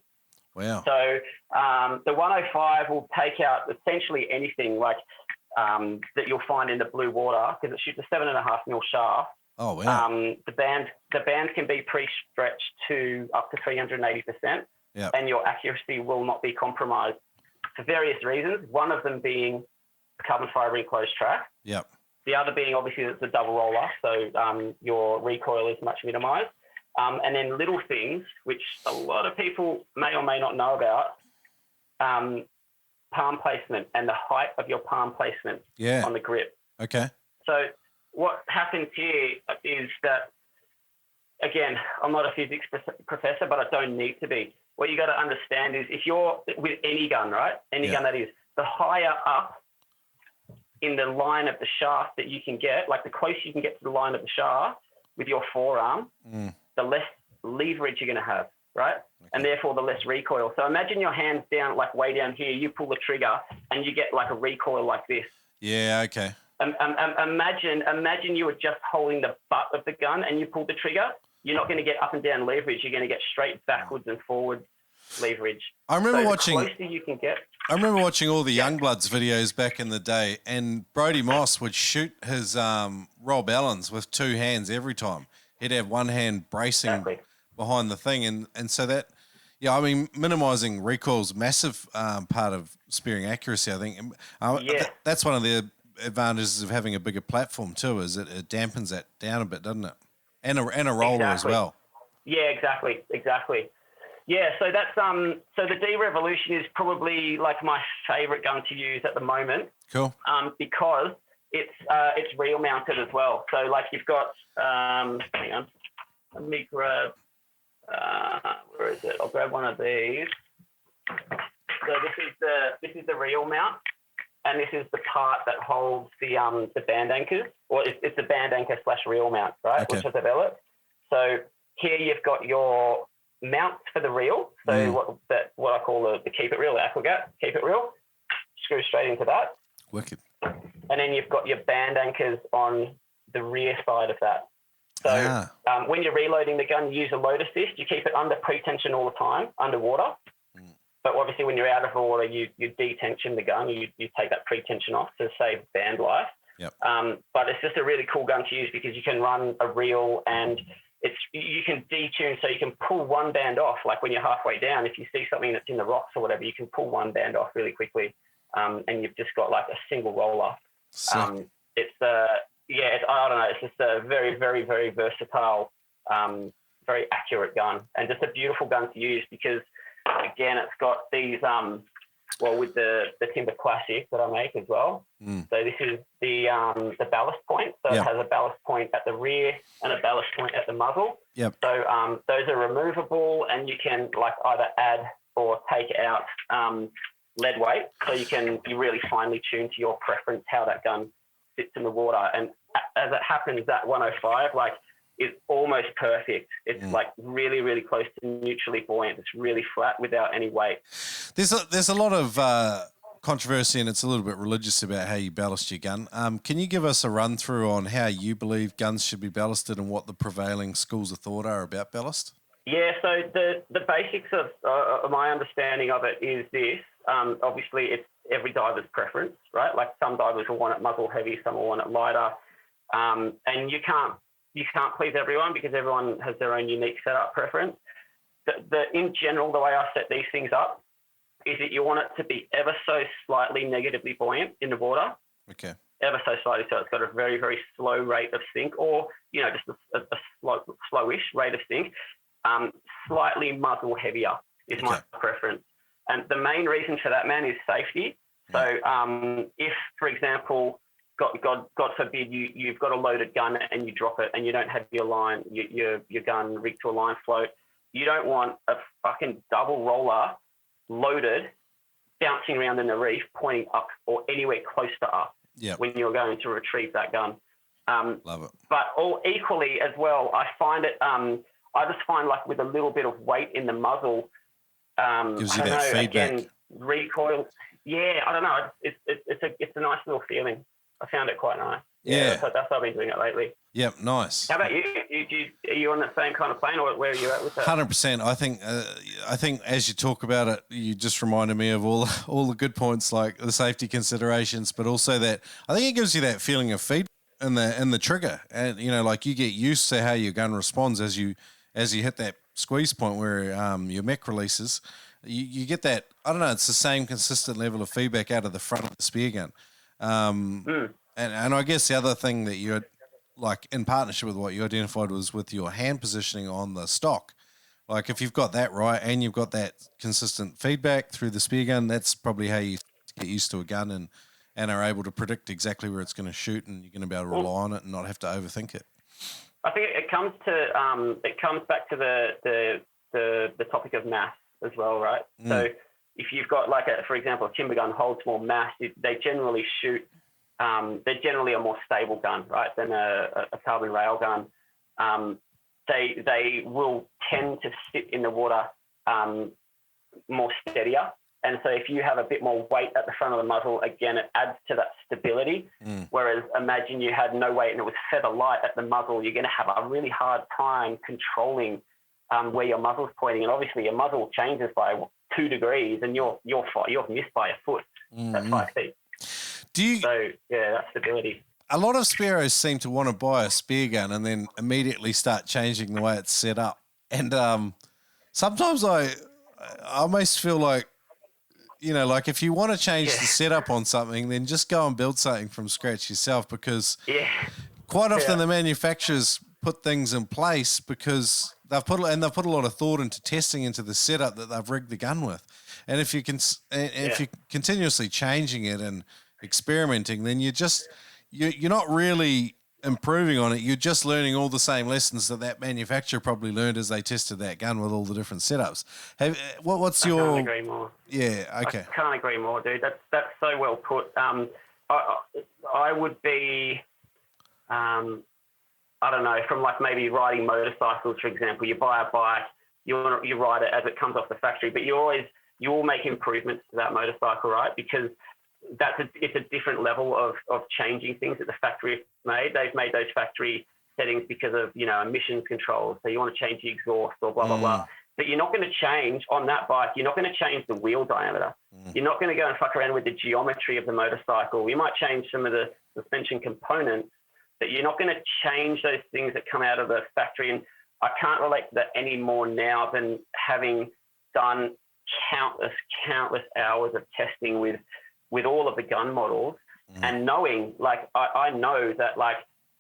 Wow. So the 105 will take out essentially anything like that you'll find in the blue water because it shoots a 7.5 mil shaft. Oh, wow. The band can be pre-stretched to up to 380%, and your accuracy will not be compromised for various reasons. One of them being the carbon fiber enclosed track. Yep. The other being obviously it's a double roller, so your recoil is much minimized. And then little things, which a lot of people may or may not know about, palm placement and the height of your palm placement on the grip. Okay. So what happens here is that, again, I'm not a physics professor, but I don't need to be. What you got to understand is if you're with any gun, right? Any gun that is, the higher up in the line of the shaft that you can get, like the closer you can get to the line of the shaft with your forearm, the less leverage you're going to have, right? Okay. And therefore the less recoil. So imagine your hands down, like way down here, you pull the trigger and you get like a recoil like this. Yeah, okay. Imagine you were just holding the butt of the gun and you pull the trigger. You're not going to get up and down leverage. You're going to get straight backwards and forward leverage. I remember the watching. Closer you can get. I remember watching all the Youngbloods videos back in the day, and Brody Moss would shoot his Rob Allens with two hands every time. He'd have one hand bracing behind the thing, and so that, I mean, minimising recoil's massive part of spearing accuracy. I think that's one of the advantages of having a bigger platform too, is it dampens that down a bit, doesn't it? And a roller as well. Yeah, exactly. Yeah, so that's so the D Revolution is probably like my favourite gun to use at the moment. Cool. Because it's reel mounted as well. So like you've got hang on, let me grab where is it? I'll grab one of these. So this is the reel mount, and this is the part that holds the band anchors, or it's the band anchor / reel mount, right? Okay. Which I developed. So here you've got your mounts for the reel. So what I call the keep it reel, the Aquagat keep it reel. Screw straight into that. Wicked. And then you've got your band anchors on the rear side of that. So when you're reloading the gun, you use a load assist. You keep it under pre-tension all the time, underwater. But obviously when you're out of the water, you detension the gun. You take that pre-tension off to save band life. Yep. But it's just a really cool gun to use because you can run a reel and you can detune, so you can pull one band off. Like when you're halfway down, if you see something that's in the rocks or whatever, you can pull one band off really quickly, and you've just got like a single roller. I don't know. It's just a very, very, very versatile, very accurate gun, and just a beautiful gun to use because, again, it's got these with the Timber Classic that I make as well. So this is the ballast point. So it has a ballast point at the rear and a ballast point at the muzzle. Yep. So those are removable, and you can like either add or take out lead weight. So you really finely tune to your preference how that gun sits in the water. And as it happens, that 105 is almost perfect. It's like really, really close to neutrally buoyant. It's really flat without any weight. There's a lot of controversy, and it's a little bit religious about how you ballast your gun. Can you give us a run through on how you believe guns should be ballasted and what the prevailing schools of thought are about ballast? Yeah, so the basics of my understanding of it is this. Obviously, it's every diver's preference, right? Like some divers will want it muzzle heavy, some will want it lighter, and you can't please everyone because everyone has their own unique setup preference. In general, the way I set these things up is that you want it to be ever so slightly negatively buoyant in the water. Okay. Ever so slightly, so it's got a very, very slow rate of sink, or just a slowish rate of sink. Slightly muzzle heavier is my preference, and the main reason for that, man, is safety. So if, for example, God forbid you've got a loaded gun and you drop it and you don't have your line, your gun rigged to a line float, you don't want a fucking double roller loaded bouncing around in the reef pointing up or anywhere close to up when you're going to retrieve that gun. Love it. But all equally as well, I find it, I just find like with a little bit of weight in the muzzle, gives you that feedback. Again, recoil. Yeah, I don't know. It's a nice little feeling. I found it quite nice. That's how I've been doing it lately. Yep, nice. How about you? Are you on the same kind of plane, or where are you at with that? 100%. I think as you talk about it, you just reminded me of all the good points, like the safety considerations, but also that I think it gives you that feeling of feedback in the trigger, and like you get used to how your gun responds as you hit that squeeze point where your mech releases. You get that. I don't know. It's the same consistent level of feedback out of the front of the spear gun. And I guess the other thing that you're like in partnership with what you identified was with your hand positioning on the stock. Like if you've got that right and you've got that consistent feedback through the spear gun, that's probably how you get used to a gun and are able to predict exactly where it's going to shoot, and you're going to be able to rely on it and not have to overthink it. I think it comes back to the topic of mass as well, right? So if you've got for example, a timber gun holds more mass, they generally shoot. They're generally a more stable gun, right, than a carbon rail gun. They will tend to sit in the water more steadier. And so if you have a bit more weight at the front of the muzzle, again, it adds to that stability. Whereas imagine you had no weight and it was feather light at the muzzle, you're going to have a really hard time controlling where your muzzle's pointing. And obviously your muzzle changes by 2 degrees and you're missed by a foot at 5 feet. That's stability. A lot of Spearos seem to want to buy a spear gun and then immediately start changing the way it's set up. And sometimes I almost feel like, like if you want to change the setup on something, then just go and build something from scratch yourself, because quite often the manufacturers put things in place because they've put a lot of thought into testing into the setup that they've rigged the gun with. And if you're continuously changing it and experimenting, then you're not really improving on it. You're just learning all the same lessons that manufacturer probably learned as they tested that gun with all the different setups. What's your? I can't agree more. Yeah, okay. I can't agree more, dude. That's so well put. I would be, I don't know, from maybe riding motorcycles, for example. You buy a bike, you ride it as it comes off the factory, but you will make improvements to that motorcycle, right? Because it's a different level of changing things that the factory made. They've made those factory settings because of emissions controls. So you want to change the exhaust or blah blah blah. But you're not going to change on that bike. You're not going to change the wheel diameter. You're not going to go and fuck around with the geometry of the motorcycle. You might change some of the suspension components, but you're not going to change those things that come out of the factory. And I can't relate to that any more now than having done countless hours of testing with all of the gun models and knowing, I know that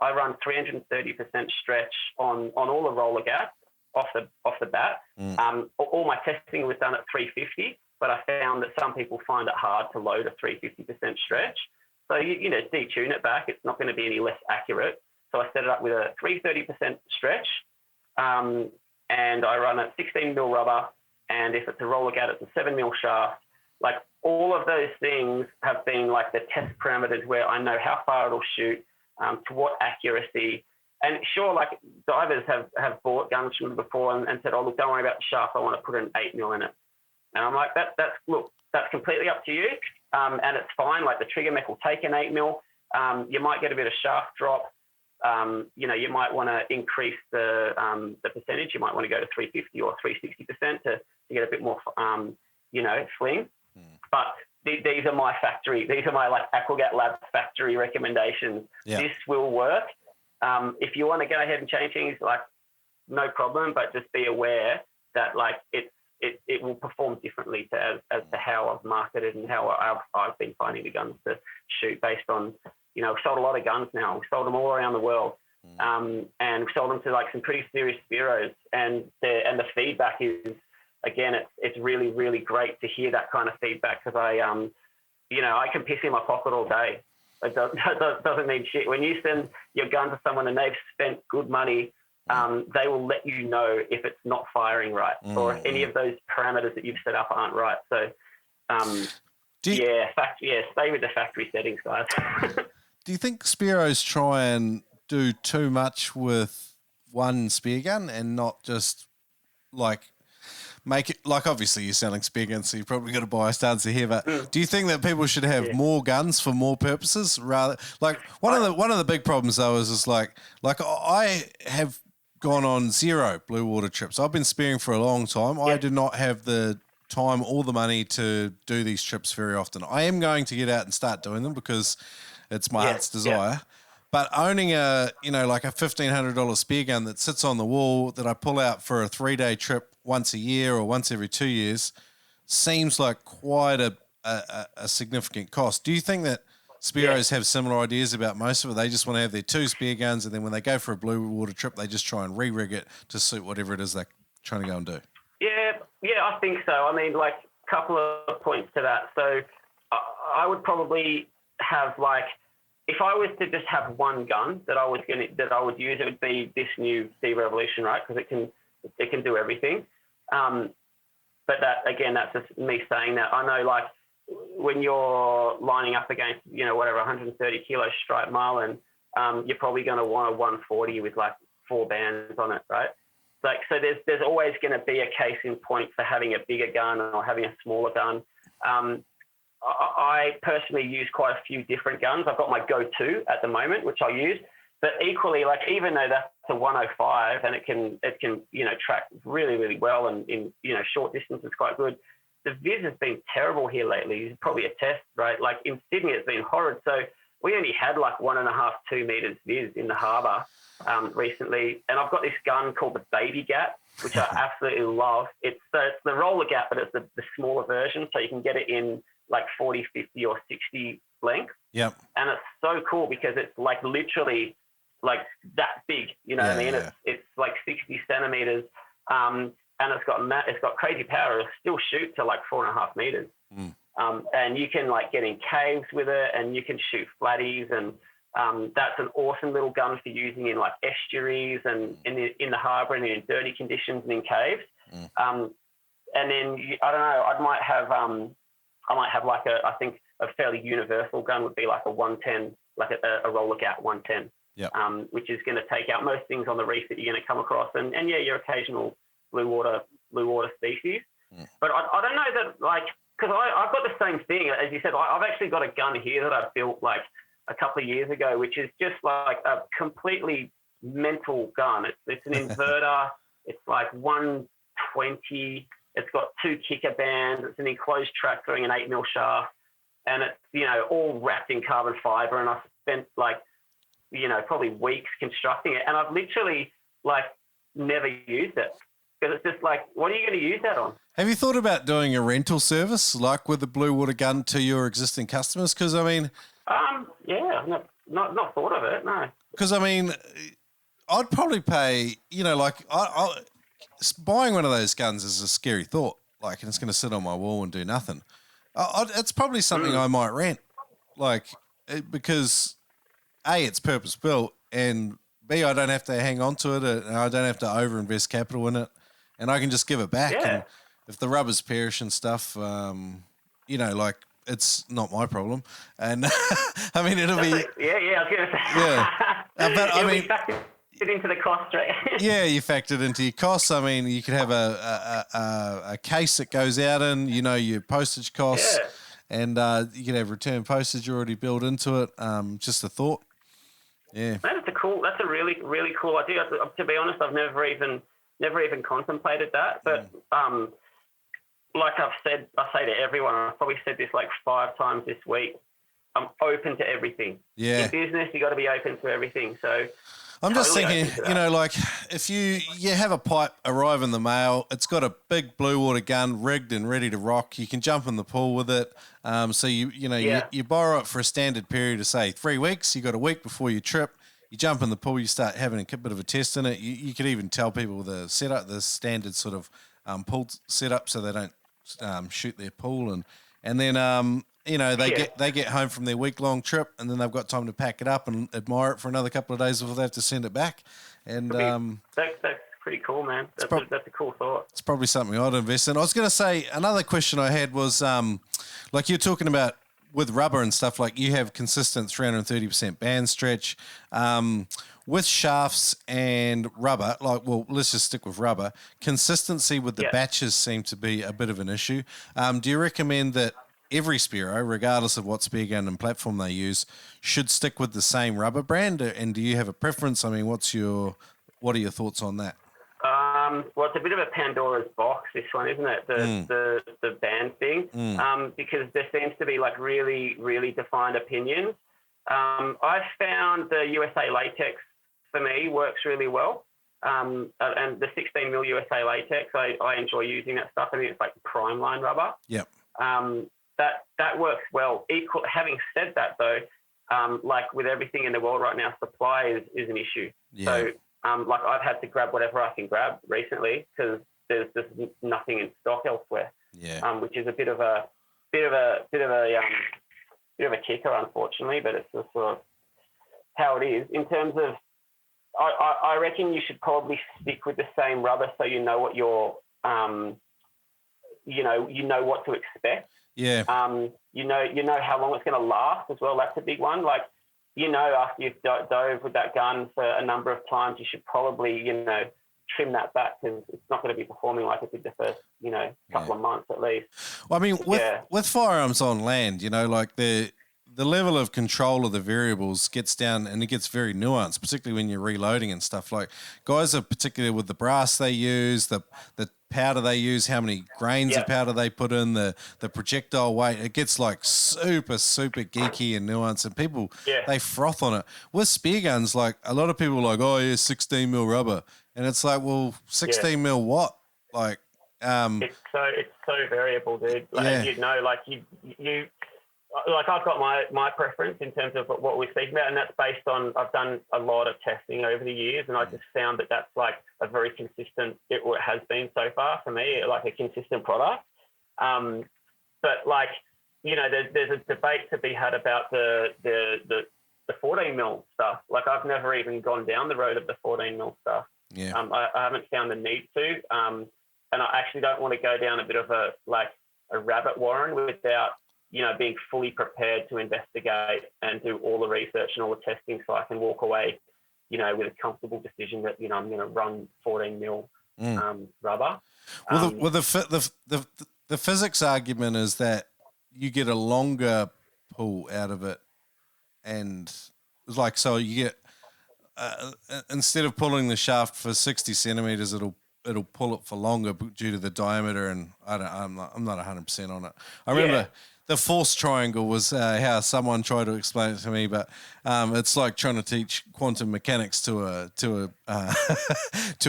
I run 330% stretch on all the roller gaps off the bat. All my testing was done at 350, but I found that some people find it hard to load a 350% stretch. So you detune it back. It's not going to be any less accurate. So I set it up with a 330% stretch, and I run a 16 mil rubber. And if it's a roller gat, it's a 7 mil shaft. All of those things have been the test parameters where I know how far it'll shoot, to what accuracy. And sure, divers have bought guns from me before and said, oh, look, don't worry about the shaft. I want to put an 8 mil in it. And I'm like, that's completely up to you. And it's fine. The trigger mech will take an 8 mil. You might get a bit of shaft drop. You might want to increase the percentage. You might want to go to 350 or 360% to get a bit more, fling. But these are my Aquagat Lab factory recommendations. Yeah. This will work. If you want to go ahead and change things, no problem, but just be aware that it will perform differently as to how I've marketed and how I've been finding the guns to shoot based on, we've sold a lot of guns now. We've sold them all around the world. And we've sold them to some pretty serious Spearos, and the feedback is, again, it's really, really great to hear that kind of feedback, because I can piss in my pocket all day. It doesn't mean shit. When you send your gun to someone and they've spent good money, they will let you know if it's not firing right, or if any of those parameters that you've set up aren't right. So, stay with the factory settings, guys. Do you think Spearos try and do too much with one spear gun and not just make it like, obviously you're selling spear guns, so you've probably got a biased answer here, but do you think that people should have more guns for more purposes rather like one of the big problems though is like I have gone on 0 blue water trips. I've been spearing for a long time. I do not have the time or the money to do these trips very often. I am going to get out and start doing them because it's my heart's desire. But owning like a $1,500 spear gun that sits on the wall that I pull out for a 3-day trip once a year or once every 2 years seems like quite a significant cost. Do you think that Spearos have similar ideas about most of it? They just want to have their 2 spear guns, and then when they go for a blue water trip, they just try and re-rig it to suit whatever it is they're trying to go and do. Yeah, I think so. I mean, like a couple of points to that. So I would probably have like, if I was to just have one gun that I would use, it would be this new Sea Revolution, right? Because it can do everything. But that's just me saying that. I know, like, when you're lining up against, 130 kilo striped marlin, you're probably going to want a 140 with like 4 bands on it, right? Like, so there's always going to be a case in point for having a bigger gun or having a smaller gun. I personally use quite a few different guns. I've got my go-to at the moment, which I use. But equally, like, even though that's a 105 and it can track really, really well and in short distance is quite good, the viz has been terrible here lately. It's probably a test, right? Like in Sydney, it's been horrid. So we only had like 1.5, 2 meters viz in the harbour recently. And I've got this gun called the Baby Gat, which I absolutely love. It's the roller gat, but it's the smaller version. So you can get it in like 40, 50 or 60 length. Yep. And it's so cool because it's like literally like that big, what I mean? Yeah. It's like 60 centimeters. And it's got crazy power. It'll still shoot to like 4.5 meters. And you can like get in caves with it, and you can shoot flatties, and that's an awesome little gun for using in like estuaries and in the harbour and in dirty conditions and in caves. And then I don't know, I might have like I think a fairly universal gun would be like a 110, like a roller gat 110. Yep. Which is going to take out most things on the reef that you're going to come across, and your occasional blue water species. But I don't know that, like, because I've got the same thing as you said. I've actually got a gun here that I built like a couple of years ago, which is just like a completely mental gun. It's an inverter. It's like 120. It's got 2 kicker bands. It's an enclosed track throwing an 8mm shaft, and it's all wrapped in carbon fiber. And I spent like probably weeks constructing it, and I've literally like never used it because it's just like, what are you going to use that on? Have you thought about doing a rental service like with the blue water gun to your existing customers? Because I mean, not thought of it, no. Because I mean, I'd probably pay, buying one of those guns is a scary thought. Like, and it's going to sit on my wall and do nothing. It's probably something I might rent, because A, it's purpose built, and B, I don't have to hang on to it, and I don't have to overinvest capital in it, and I can just give it back. Yeah. And if the rubbers perish and stuff, it's not my problem. And I mean, it'll be. I was going to say. Yeah. But I mean. It into the cost, right? Yeah, you factored into your costs. I mean, you could have a case that goes out in, your postage costs, and you could have return postage already built into it. Just a thought. Yeah, that's a really, really cool idea. To be honest, I've never even contemplated that. But like I say to everyone, I've probably said this like 5 times this week. I'm open to everything. Yeah, in business, you got to be open to everything. So. I'm just thinking, like if you have a pipe arrive in the mail, it's got a big blue water gun rigged and ready to rock. You can jump in the pool with it. So you borrow it for a standard period of say 3 weeks. You got a week before your trip. You jump in the pool. You start having a bit of a test in it. You could even tell people the setup, the standard sort of pool setup, so they don't shoot their pool and then. They get home from their week-long trip, and then they've got time to pack it up and admire it for another couple of days before they have to send it back. And that's pretty cool, man. That's a cool thought. It's probably something I'd invest in. I was going to say, another question I had was, like you're talking about with rubber and stuff, like you have consistent 330% band stretch. with shafts and rubber, let's just stick with rubber, consistency with the batches seem to be a bit of an issue. Do you recommend that every Spearo, regardless of what speargun and platform they use, should stick with the same rubber brand? And do you have a preference? I mean, what are your thoughts on that? Well, it's a bit of a Pandora's box, this one, isn't it? The band thing, because there seems to be like really, really defined opinions. I've found the USA latex for me works really well. And the 16 mil USA latex, I enjoy using that stuff. I think it's like prime line rubber. Yep. That works well. Having said that, though, like with everything in the world right now, supply is an issue. Yeah. So, like I've had to grab whatever I can grab recently because there's just nothing in stock elsewhere. Yeah. Which is a bit of a kicker, unfortunately, but it's just sort of how it is. In terms of, I reckon you should probably stick with the same rubber so you know what you're, you know what to expect. Yeah. You know how long it's going to last as well. That's a big one. Like, after you've dove with that gun for a number of times, you should probably, trim that back because it's not going to be performing like it did the first, couple of months at least. Well, I mean, with firearms on land, like the level of control of the variables gets down and it gets very nuanced, particularly when you're reloading and stuff. Like guys are particularly with the brass they use, the powder they use, how many grains of powder they put in, the projectile weight. It gets like super, super geeky and nuanced, and people, they froth on it. With spear guns, like a lot of people are like, 16 mil rubber. And it's like, well, 16 mil what? Like, it's so variable, dude. Like, like I've got my preference in terms of what we're speaking about, and that's based on, I've done a lot of testing over the years, and I just found that that's like a very consistent, it has been so far for me, like a consistent product. But like, there's a debate to be had about the 14 mil stuff. Like I've never even gone down the road of the 14 mil stuff. Yeah. I haven't found the need to, and I actually don't want to go down a bit of a rabbit warren without, being fully prepared to investigate and do all the research and all the testing so I can walk away, with a comfortable decision that, I'm going to run 14 mil rubber. Well, the physics argument is that you get a longer pull out of it, and like, so you get, instead of pulling the shaft for 60 centimeters, it'll pull it for longer due to the diameter, and I'm not 100% on it. I remember the force triangle was how someone tried to explain it to me, but it's like trying to teach quantum mechanics to a to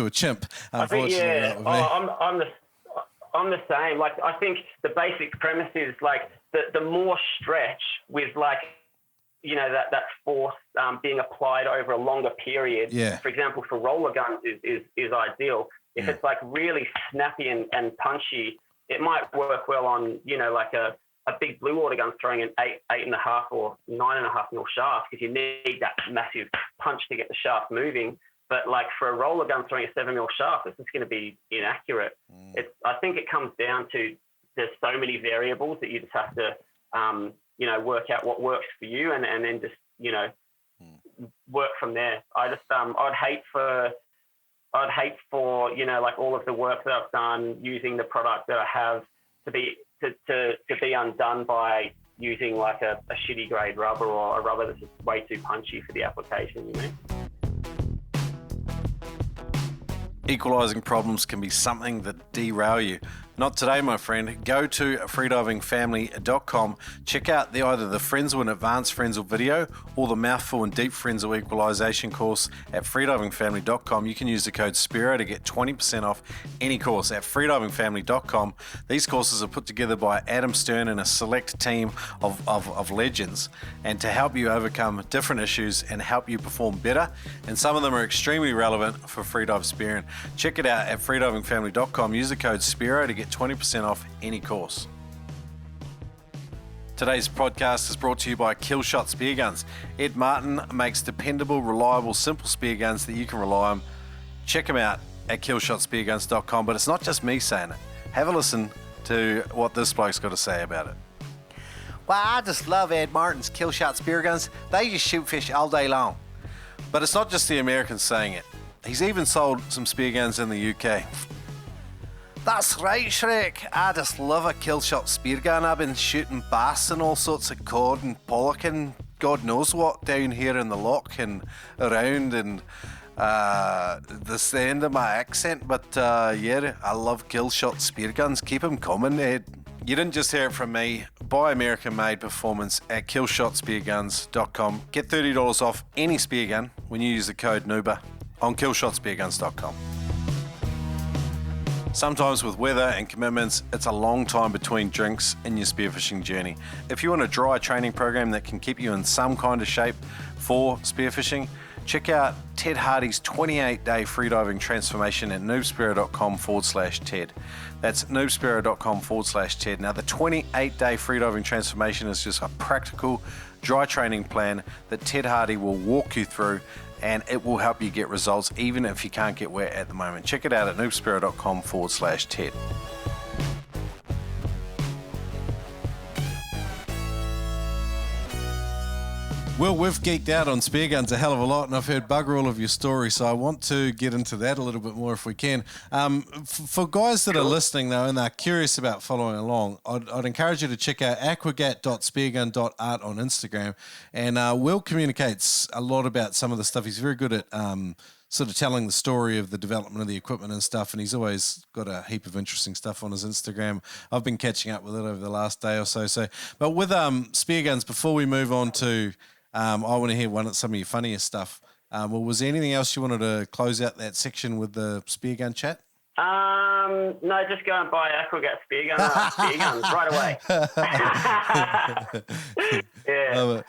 a chimp. Unfortunately, I'm the same. Like I think the basic premise is like the more stretch with like, that force being applied over a longer period. Yeah. For example, for roller guns is ideal. If it's like really snappy and punchy, it might work well on, like a big blue water gun throwing an 8.5 or 9.5 mil shaft, because you need that massive punch to get the shaft moving. But like for a roller gun throwing a 7 mil shaft, it's just going to be inaccurate. I think it comes down to there's so many variables that you just have to, work out what works for you and then just, work from there. I just, I'd hate for, like all of the work that I've done using the product that I have to be undone by using like a shitty grade rubber or a rubber that's just way too punchy for the application, Equalising problems can be something that derail you. Not today, my friend. Go to freedivingfamily.com. Check out either the Frenzel and Advanced Frenzel video or the Mouthful and Deep Frenzel Equalisation course at freedivingfamily.com. You can use the code Spearo to get 20% off any course at freedivingfamily.com. These courses are put together by Adam Stern and a select team of legends, and to help you overcome different issues and help you perform better. And some of them are extremely relevant for freedive spearing. Check it out at freedivingfamily.com. Use the code Spearo to get 20% off any course. Today's podcast is brought to you by Killshot Spearguns. Ed Martin makes dependable, reliable, simple spear guns that you can rely on. Check him out at killshotspearguns.com. But it's not just me saying it. Have a listen to what this bloke's got to say about it. Well, I just love Ed Martin's Killshot Spearguns. They just shoot fish all day long. But it's not just the Americans saying it. He's even sold some spear guns in the UK. That's right, Shrek. I just love a kill shot spear gun. I've been shooting bass and all sorts of cod and pollock and God knows what down here in the loch and around, and that's the end of my accent, but yeah, I love kill shot spear guns. Keep them coming, Ed. You didn't just hear it from me. Buy American-made performance at killshotspearguns.com. Get $30 off any spear gun when you use the code NOOBA on killshotspearguns.com. Sometimes with weather and commitments, it's a long time between drinks in your spearfishing journey. If you want a dry training program that can keep you in some kind of shape for spearfishing, check out Ted Hardy's 28-day freediving transformation at noobspearo.com/Ted. That's noobspearo.com/Ted. Now, the 28-day freediving transformation is just a practical dry training plan that Ted Hardy will walk you through, and it will help you get results even if you can't get wet at the moment. Check it out at noobspearo.com/Ted. Well, we've geeked out on spear guns a hell of a lot, and I've heard bugger all of your stories, so I want to get into that a little bit more if we can. For guys that are listening, though, and they're curious about following along, I'd encourage you to check out aquagat.speargun.art on Instagram, and Will communicates a lot about some of the stuff. He's very good at sort of telling the story of the development of the equipment and stuff, and he's always got a heap of interesting stuff on his Instagram. I've been catching up with it over the last day or so. But with spear guns, before we move on to... I want to hear some of your funniest stuff. Well, was there anything else you wanted to close out that section with the spear gun chat? No, just go and buy Aquagat spear guns right away. Yeah.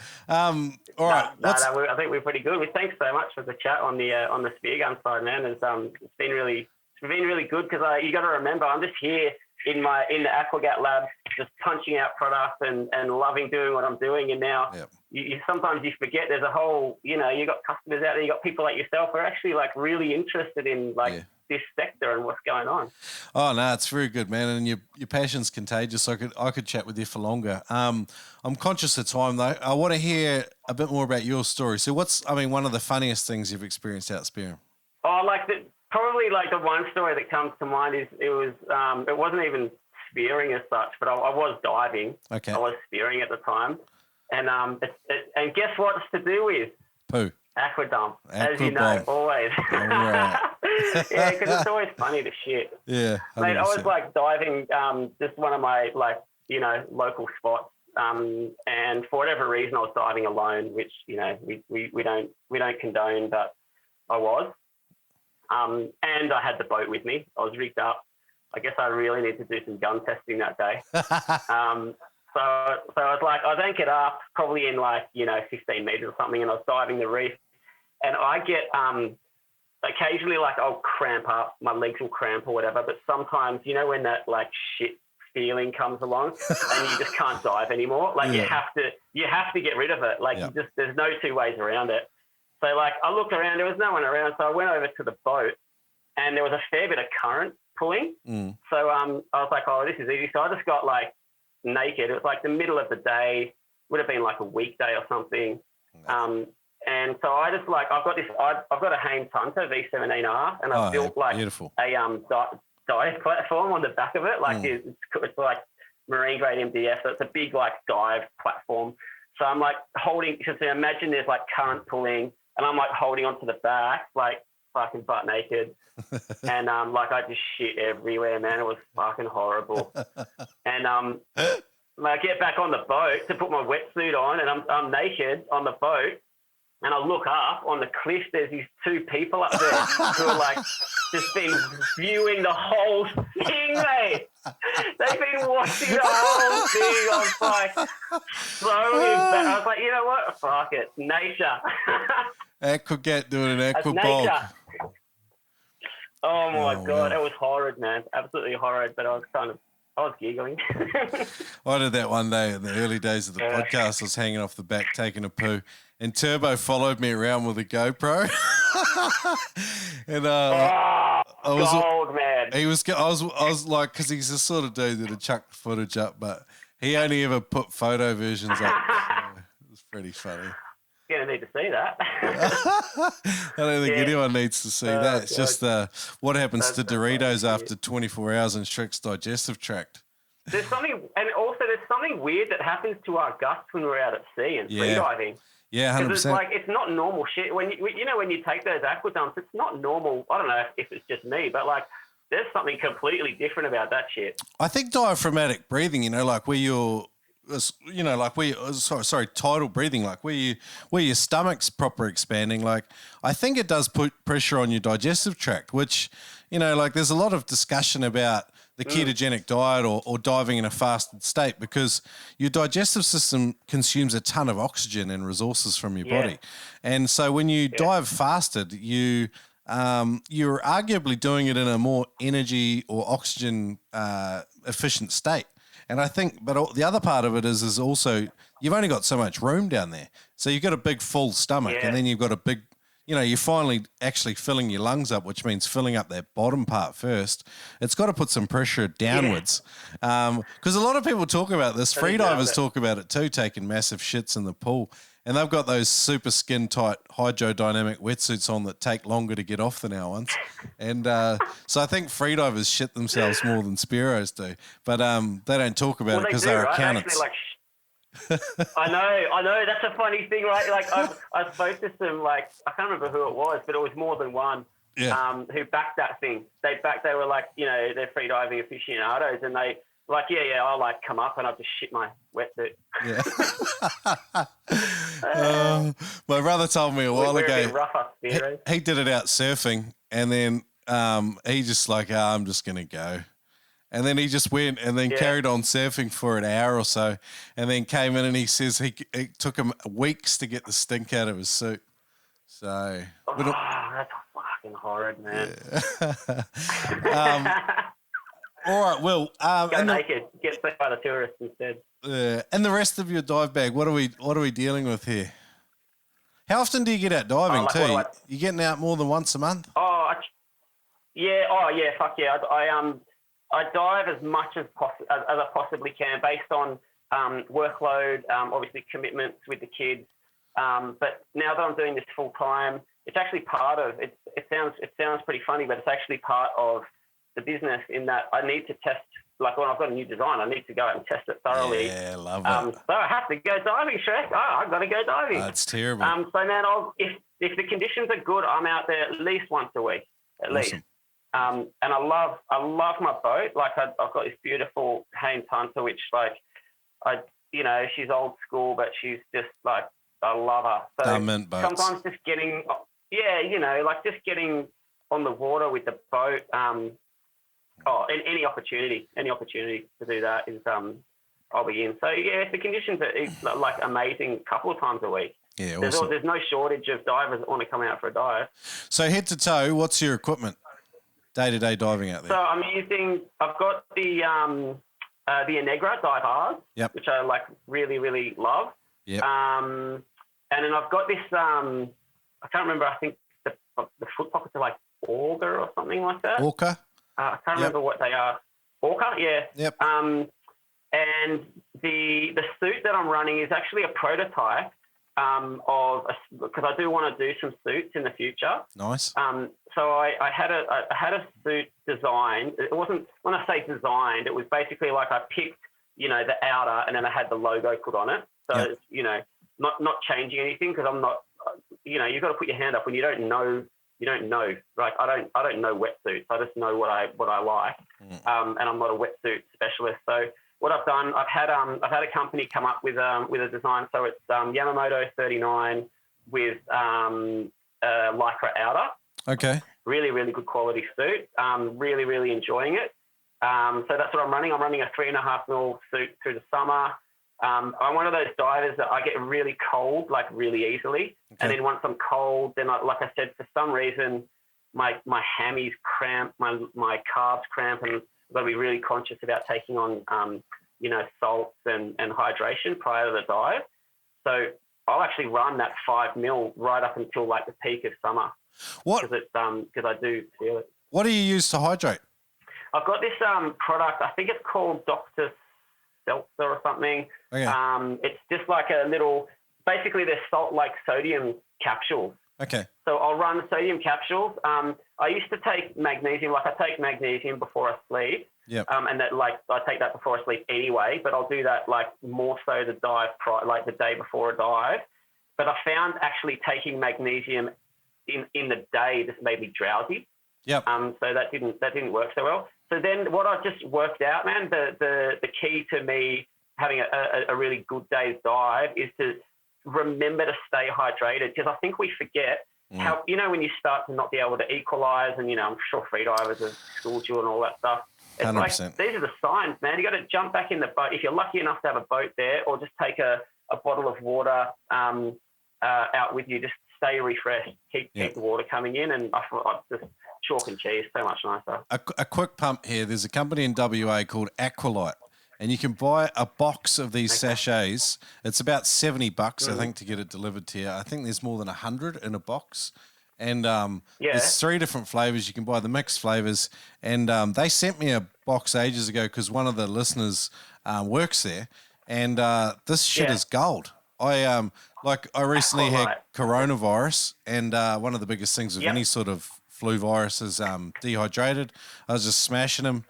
All right. I think we're pretty good. Thanks so much for the chat on the spear gun side, man. It's been really good because you got to remember, I'm just here in the Aquagat lab, just punching out product and loving doing what I'm doing. And now you sometimes you forget there's a whole, you got customers out there, you got people like yourself who are actually like really interested in this sector and what's going on. Oh no, it's very good, man. And your passion's contagious. I could chat with you for longer. I'm conscious of time though. I want to hear a bit more about your story. So one of the funniest things you've experienced out spearing? Oh, probably the one story that comes to mind is it wasn't even spearing as such, but I was diving. Okay. I was spearing at the time, and and guess what it's to do with? Poo. Aquadump, as you know, always. All right. Yeah, because it's always funny to shit. Yeah. 100%. Mate, I was diving just one of my local spots, and for whatever reason I was diving alone, which we don't condone, but I was. And I had the boat with me. I was rigged up. I guess I really need to do some gun testing that day. So I was I anchored up probably in 15 meters or something, and I was diving the reef, and I get occasionally I'll cramp up, my legs will cramp or whatever, but sometimes when that shit feeling comes along and you just can't dive anymore, you have to get rid of it. There's no two ways around it. So I looked around, there was no one around, so I went over to the boat, and there was a fair bit of current pulling. So I was like, oh, this is easy. So I just got naked. It was the middle of the day, would have been a weekday or something. And so I just I've got a Hames Hunter V17R, and I've built beautiful. a dive platform on the back of it. It's marine grade MDF, so it's a big dive platform. So I'm holding, because imagine there's current pulling, and I'm holding onto the back, fucking butt naked. And I just shit everywhere, man. It was fucking horrible. And I get back on the boat to put my wetsuit on, and I'm naked on the boat, and I look up on the cliff. There's these two people up there who are just been viewing the whole thing, mate. They've been watching the whole thing. I was so embarrassed. I was you know what? Fuck it. Nature. Aquagat doing an aquabulk. Oh my God. It was horrid, man. Absolutely horrid. But I was giggling. I did that one day in the early days of the podcast. I was hanging off the back taking a poo, and Turbo followed me around with a GoPro. And gold, man. I was like, because he's the sort of dude that'd chuck footage up, but he only ever put photo versions up. So it was pretty funny. going to need to see that. I don't think anyone needs to see that. It's just what happens to Doritos after 24 hours in Shrek's digestive tract. There's something weird that happens to our guts when we're out at sea and freediving. Yeah, 100%. It's like, it's not normal shit. When you take those aqua dumps, it's not normal. I don't know if it's just me, but like, there's something completely different about that shit. I think diaphragmatic breathing, like where you're, tidal breathing, like where your stomach's proper expanding, like I think it does put pressure on your digestive tract, which, like there's a lot of discussion about the ketogenic diet or diving in a fasted state, because your digestive system consumes a ton of oxygen and resources from your body. And so when you dive fasted, you're arguably doing it in a more energy or oxygen efficient state. And I think, but the other part of it is also you've only got so much room down there. So you've got a big full stomach and then you've got a big, you're finally actually filling your lungs up, which means filling up that bottom part first. It's got to put some pressure downwards. Because a lot of people talk about this. Freedivers talk about it too, taking massive shits in the pool. And they've got those super skin tight hydrodynamic wetsuits on that take longer to get off than our ones. And so I think freedivers shit themselves more than Spearos do. But they don't talk about it because they're accountants. I know. That's a funny thing, right? Like I spoke to some, like, I can't remember who it was, but it was more than one who backed that thing. They were like, they're freediving aficionados, and they like, I'll like come up and I'll just shit my wetsuit. Yeah. My brother told me a while ago, rougher, he did it out surfing, and then he just like, I'm just going to go. And then he just went and then carried on surfing for an hour or so, and then came in and he says it took him weeks to get the stink out of his suit. So, that's fucking horrid, man. Yeah. All right, Will. Go naked. Get sick by the tourists instead. And the rest of your dive bag, what are we dealing with here? How often do you get out diving too? You getting out more than once a month? Fuck yeah. I dive as much as I possibly can, based on workload, obviously commitments with the kids. But now that I'm doing this full time, it's actually part of it. It sounds pretty funny, but it's actually part of the business, in that I need to test. Like when I've got a new design, I need to go out and test it thoroughly. Yeah, love it. So I have to go diving, Shrek. I've got to go diving. That's terrible. So man, if the conditions are good, I'm out there at least once a week, at least. And I love my boat. Like I've got this beautiful Haynes Hunter, which she's old school, but she's just like, I love her. So sometimes just getting, just getting on the water with the boat. And any opportunity to do that is, I'll be in. So yeah, if the conditions are like amazing, a couple of times a week. Yeah, awesome. There's no shortage of divers that want to come out for a dive. So head to toe, what's your equipment? Day-to-day diving out there. So I've got the Inegra dive bars, which I like really, really love. Yep. And then I've got this, I can't remember, I think the foot pockets are like Auger or something like that. Orca? I can't remember what they are. Orca, yeah. Yep. And the suit that I'm running is actually a prototype because I do want to do some suits in the future. Nice. So I had a suit designed. It wasn't, when I say designed, it was basically like I picked, the outer, and then I had the logo put on it. So it's, not changing anything, because I'm not, you've got to put your hand up when you don't know. You don't know. Like I don't know wetsuits. I just know what I like. And I'm not a wetsuit specialist. So what I've done, I've had a company come up with a design. So it's Yamamoto 39 with Lycra outer. Okay. Really, really good quality suit. Really, really enjoying it. So that's what I'm running. I'm running a 3.5 mil suit through the summer. I'm one of those divers that I get really cold, like really easily. Okay. And then once I'm cold, then like I said, for some reason, my hammies cramp, my calves cramp, and I've got to be really conscious about taking on, salts and hydration prior to the dive. So I'll actually run that 5 mil right up until like the peak of summer. What? Because I do feel it. What do you use to hydrate? I've got this product. I think it's called Dr. Seltzer or something. Okay. It's just like a little. basically they're salt-like sodium capsules. Okay. So I'll run sodium capsules. I used to take magnesium, like I take magnesium before I sleep. Yep. And that, like, I take that before I sleep anyway, but I'll do that like more so the dive, like the day before a dive. But I found actually taking magnesium in the day just made me drowsy. Yep. So that didn't work so well. So then what I just worked out, man, the key to me having a really good day's dive is to remember to stay hydrated, because I think we forget how, you know, when you start to not be able to equalize, and, you know, I'm sure freedivers have schooled you and all that stuff. It's 100%. like, these are the signs, man. You got to jump back in the boat if you're lucky enough to have a boat there, or just take a bottle of water out with you. Just stay refreshed. Keep the water coming in, and I just chalk and cheese, so much nicer. A quick pump here. There's a company in WA called Aqualite, and you can buy a box of these sachets. It's about $70, I think, to get it delivered to you. I think there's more than 100 in a box. And there's 3 different flavors. You can buy the mixed flavors. And they sent me a box ages ago because one of the listeners works there. And this shit is gold. I recently had coronavirus, and one of the biggest things with any sort of flu virus is dehydrated. I was just smashing them,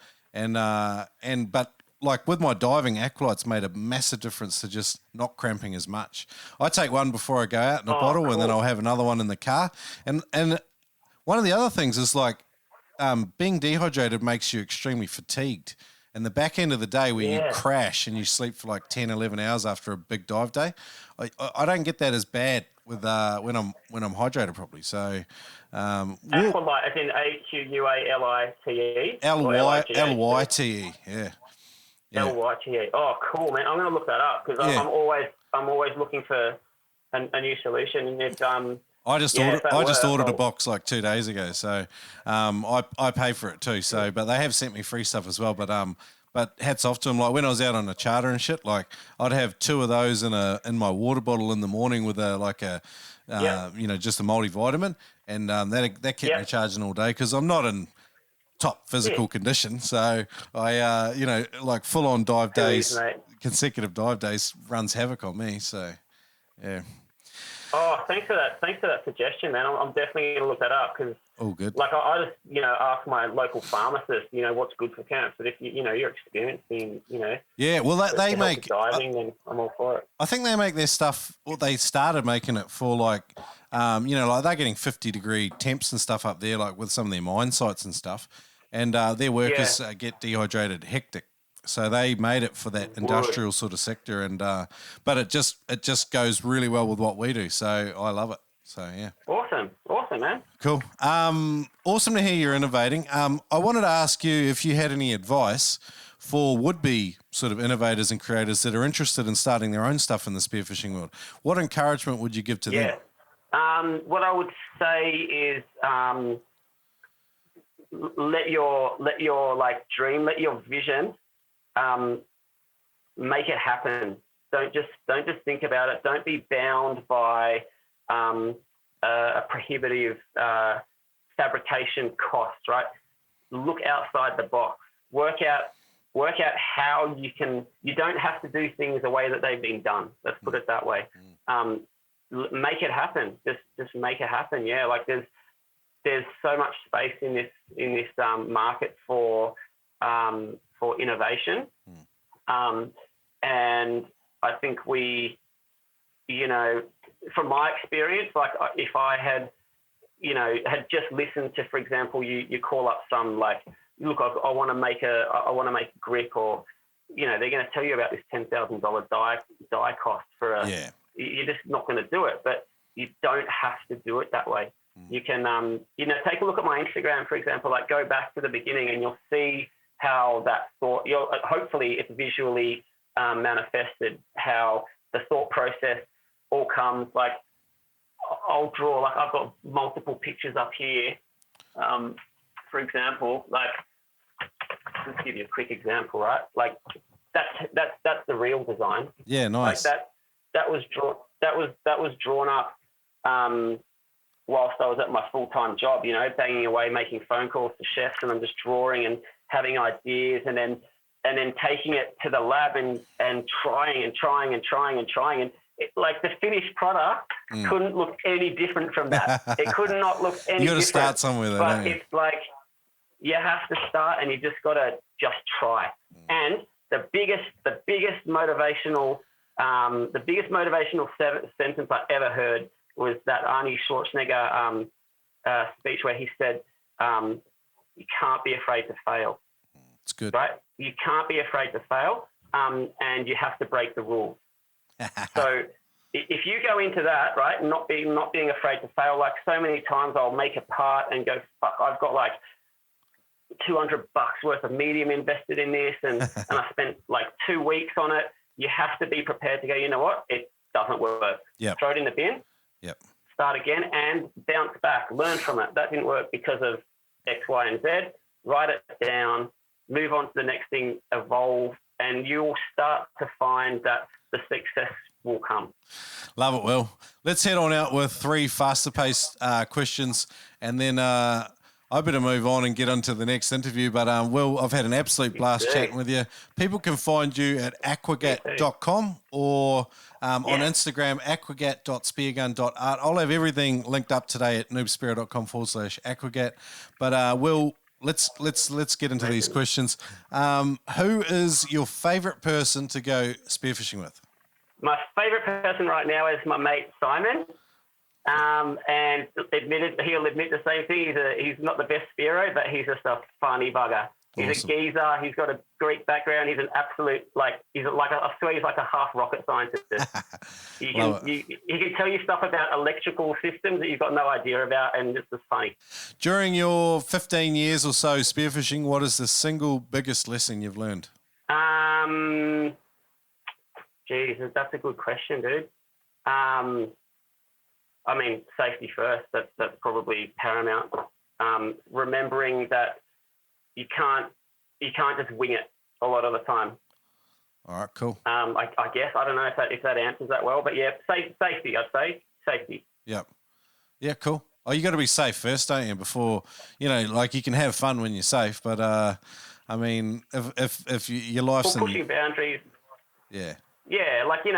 but like with my diving, Aqualite's made a massive difference to just not cramping as much. I take one before I go out in a bottle, and then I'll have another one in the car. And one of the other things is like being dehydrated makes you extremely fatigued. And the back end of the day where you crash and you sleep for like 10, 11 hours after a big dive day, I don't get that as bad with when I'm hydrated properly. So Aqualite, as in AQUALITE? LYTE, yeah. LYTE. Oh, cool, man. I'm going to look that up, because I'm always looking for a new solution. And it's I just ordered a box like 2 days ago, so I pay for it too. So, but they have sent me free stuff as well. But hats off to them. Like when I was out on a charter and shit, like I'd have 2 of those in my water bottle in the morning with just a multivitamin, and that kept me charging all day, because I'm not in top physical condition. So I like full on dive days, consecutive dive days runs havoc on me. So yeah. Oh, thanks for that suggestion, man. I'm definitely going to look that up, because good. Like I just ask my local pharmacist, what's good for camps. But if you're experienced in they make diving, then I'm all for it. I think they make their stuff. Well, they started making it for like like they're getting 50-degree temps and stuff up there, like with some of their mine sites and stuff, and their workers get dehydrated hectic. So they made it for that industrial sort of sector, and but it just goes really well with what we do. So I love it. So yeah. Awesome, man. Cool. Awesome to hear you're innovating. I wanted to ask you if you had any advice for would-be sort of innovators and creators that are interested in starting their own stuff in the spearfishing world. What encouragement would you give to them? What I would say is let your like dream, let your vision. Make it happen. Don't just think about it. Don't be bound by a prohibitive fabrication cost. Right? Look outside the box. Work out how you can. You don't have to do things the way that they've been done. Let's put it that way. Make it happen. Just make it happen. Yeah, like there's so much space in this market for innovation. And I think we, from my experience, like if I had just listened to, for example, you call up some like, look, I want to make a grip, or, they're going to tell you about this $10,000 die cost for you're just not going to do it, but you don't have to do it that way. You can, take a look at my Instagram, for example, like go back to the beginning and you'll see how that thought, hopefully it's visually manifested, how the thought process all comes. Like I'll draw, like I've got multiple pictures up here. For example, like just give you a quick example, right? Like that's the real design. Yeah, nice. Like that was drawn up whilst I was at my full-time job, banging away, making phone calls to chefs, and I'm just drawing and having ideas, and then taking it to the lab and trying. And like the finished product couldn't look any different from that. It could not look any different. You got to start somewhere, though, don't you? It's like you have to start, and you just got to just try. And the biggest motivational sentence I ever heard was that Arnie Schwarzenegger speech where he said, "You can't be afraid to fail." It's good, right? You can't be afraid to fail, and you have to break the rules. So if you go into that, right, not being afraid to fail, like so many times I'll make a part and go, fuck, I've got like $200 worth of medium invested in this, and I spent like 2 weeks on it. You have to be prepared to go, you know what, it doesn't work. Yep. Throw it in the bin, start again, and bounce back, learn from it. That didn't work because of X, Y, and Z. Write it down, move on to the next thing, evolve, and you'll start to find that the success will come. Love it, Will. Let's head on out with 3 faster-paced questions, and then I better move on and get into the next interview. But, Will, I've had an absolute blast chatting with you. People can find you at aquagat.com or on Instagram, aquagat.speargun.art. I'll have everything linked up today at noobspearo.com/aquagat. But, Will, let's get into these questions. Who is your favourite person to go spearfishing with? My favourite person right now is my mate Simon, and he'll admit the same thing. He's not the best Spearo, but he's just a funny bugger. He's awesome. A geezer. He's got a Greek background. He's an absolute I swear he's like a half rocket scientist. He can tell you stuff about electrical systems that you've got no idea about, and it's just funny. During your 15 years or so spearfishing, what is the single biggest lesson you've learned? Geez, that's a good question, dude. I mean, safety first. That's probably paramount. Remembering that you can't just wing it a lot of the time. All right, cool. I guess I don't know if that answers that well, but yeah, safety. I'd say safety. Yep. Yeah, cool. Oh, you got to be safe first, don't you? Before like you can have fun when you're safe, but I mean, if your life's pushing boundaries. Yeah. Yeah, like we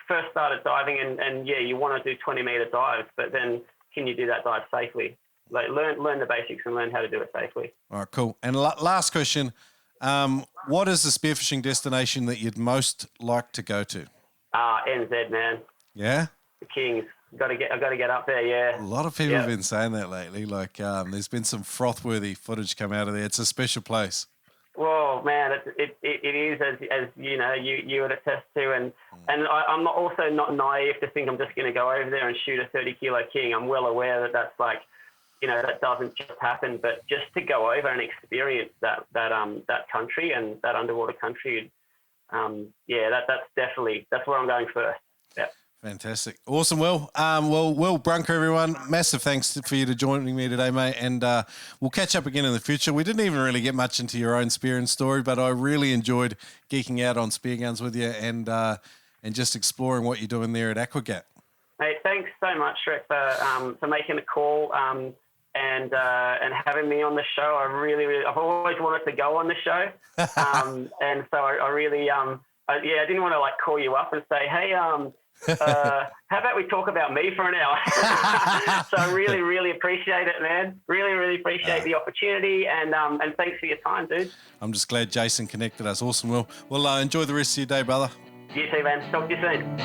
first started diving, and you want to do 20-meter dives, but then can you do that dive safely? Like learn the basics and learn how to do it safely. All right, cool. And last question, what is the spearfishing destination that you'd most like to go to? NZ, man. Yeah? The Kings. I've got to get up there, yeah. A lot of people have been saying that lately. Like there's been some froth-worthy footage come out of there. It's a special place. Well, man, it is, as you know, you would attest to, and I'm also not naive to think I'm just going to go over there and shoot a 30-kilo king. I'm well aware that that's like, that doesn't just happen, but just to go over and experience that country and that underwater country, that's where I'm going first. Yeah. Fantastic. Awesome, Will. Will Brunker, everyone, massive thanks for you to joining me today, mate, and we'll catch up again in the future. We didn't even really get much into your own spearing story, but I really enjoyed geeking out on spearguns with you and just exploring what you're doing there at Aquagat. Hey, thanks so much, Shrek, for making the call and having me on the show. I've always wanted to go on the show, and so I really I didn't want to like call you up and say, hey, how about we talk about me for an hour? So I really, really appreciate it, man. Really, really appreciate the opportunity, and thanks for your time, dude. I'm just glad Jason connected us. Awesome, Will. Well, enjoy the rest of your day, brother. You too, man. Talk to you soon.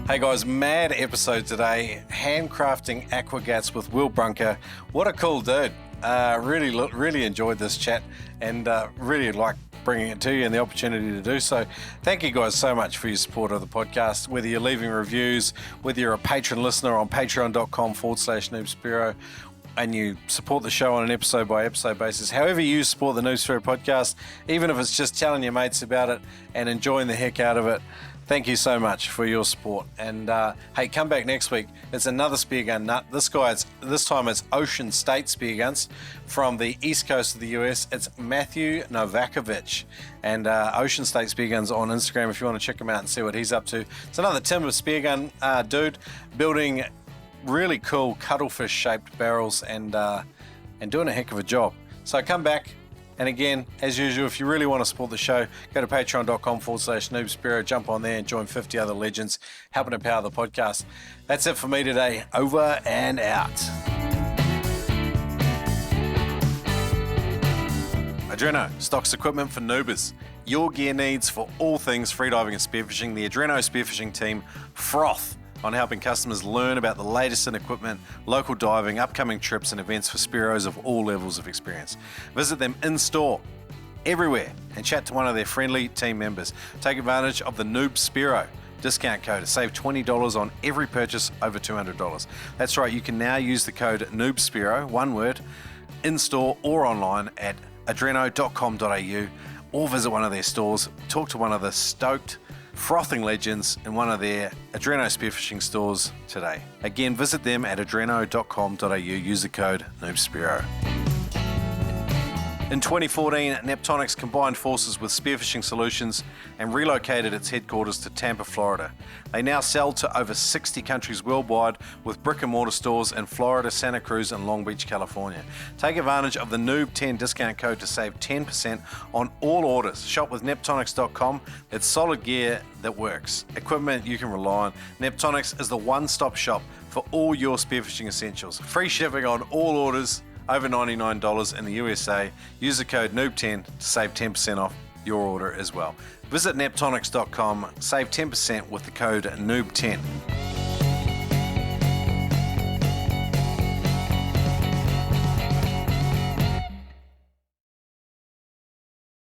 Hey guys, mad episode today. Handcrafting Aquagats with Will Brunker. What a cool dude. Really enjoyed this chat and really like bringing it to you and the opportunity to do so. Thank you guys so much for your support of the podcast, whether you're leaving reviews, whether you're a patron listener on patreon.com/Noob Spearo and you support the show on an episode by episode basis. However you support the Noob Spearo podcast, even if it's just telling your mates about it and enjoying the heck out of it, thank you so much for your support. And hey, come back next week. It's another speargun nut. This time it's Ocean State Spearguns from the east coast of the US. It's Matthew Novakovic and Ocean State Spearguns on Instagram if you want to check him out and see what he's up to. It's another timber speargun dude building really cool cuttlefish shaped barrels and and doing a heck of a job. So come back. And again, as usual, if you really want to support the show, go to patreon.com/Noob Spearo, jump on there and join 50 other legends helping to power the podcast. That's it for me today. Over and out. Adreno stocks equipment for noobers. Your gear needs for all things freediving and spearfishing. The Adreno Spearfishing team froth on helping customers learn about the latest in equipment, local diving, upcoming trips and events for Spearos of all levels of experience. Visit them in store, everywhere, and chat to one of their friendly team members. Take advantage of the Noob Spearo discount code to save $20 on every purchase over $200. That's right, you can now use the code Noob Spearo, one word, in store or online at adreno.com.au, or visit one of their stores, talk to one of the stoked frothing legends in one of their Adreno Spearfishing stores today. Again, visit them at adreno.com.au, use the code NoobSpearo. In 2014, Neptonics combined forces with Spearfishing Solutions and relocated its headquarters to Tampa, Florida. They now sell to over 60 countries worldwide with brick and mortar stores in Florida, Santa Cruz and Long Beach, California. Take advantage of the Noob10 discount code to save 10% on all orders. Shop with Neptonics.com. It's solid gear that works. Equipment you can rely on. Neptonics is the one-stop shop for all your spearfishing essentials. Free shipping on all orders over $99 in the USA. Use the code Noob10 to save 10% off your order as well. Visit Neptonics.com, save 10% with the code Noob10.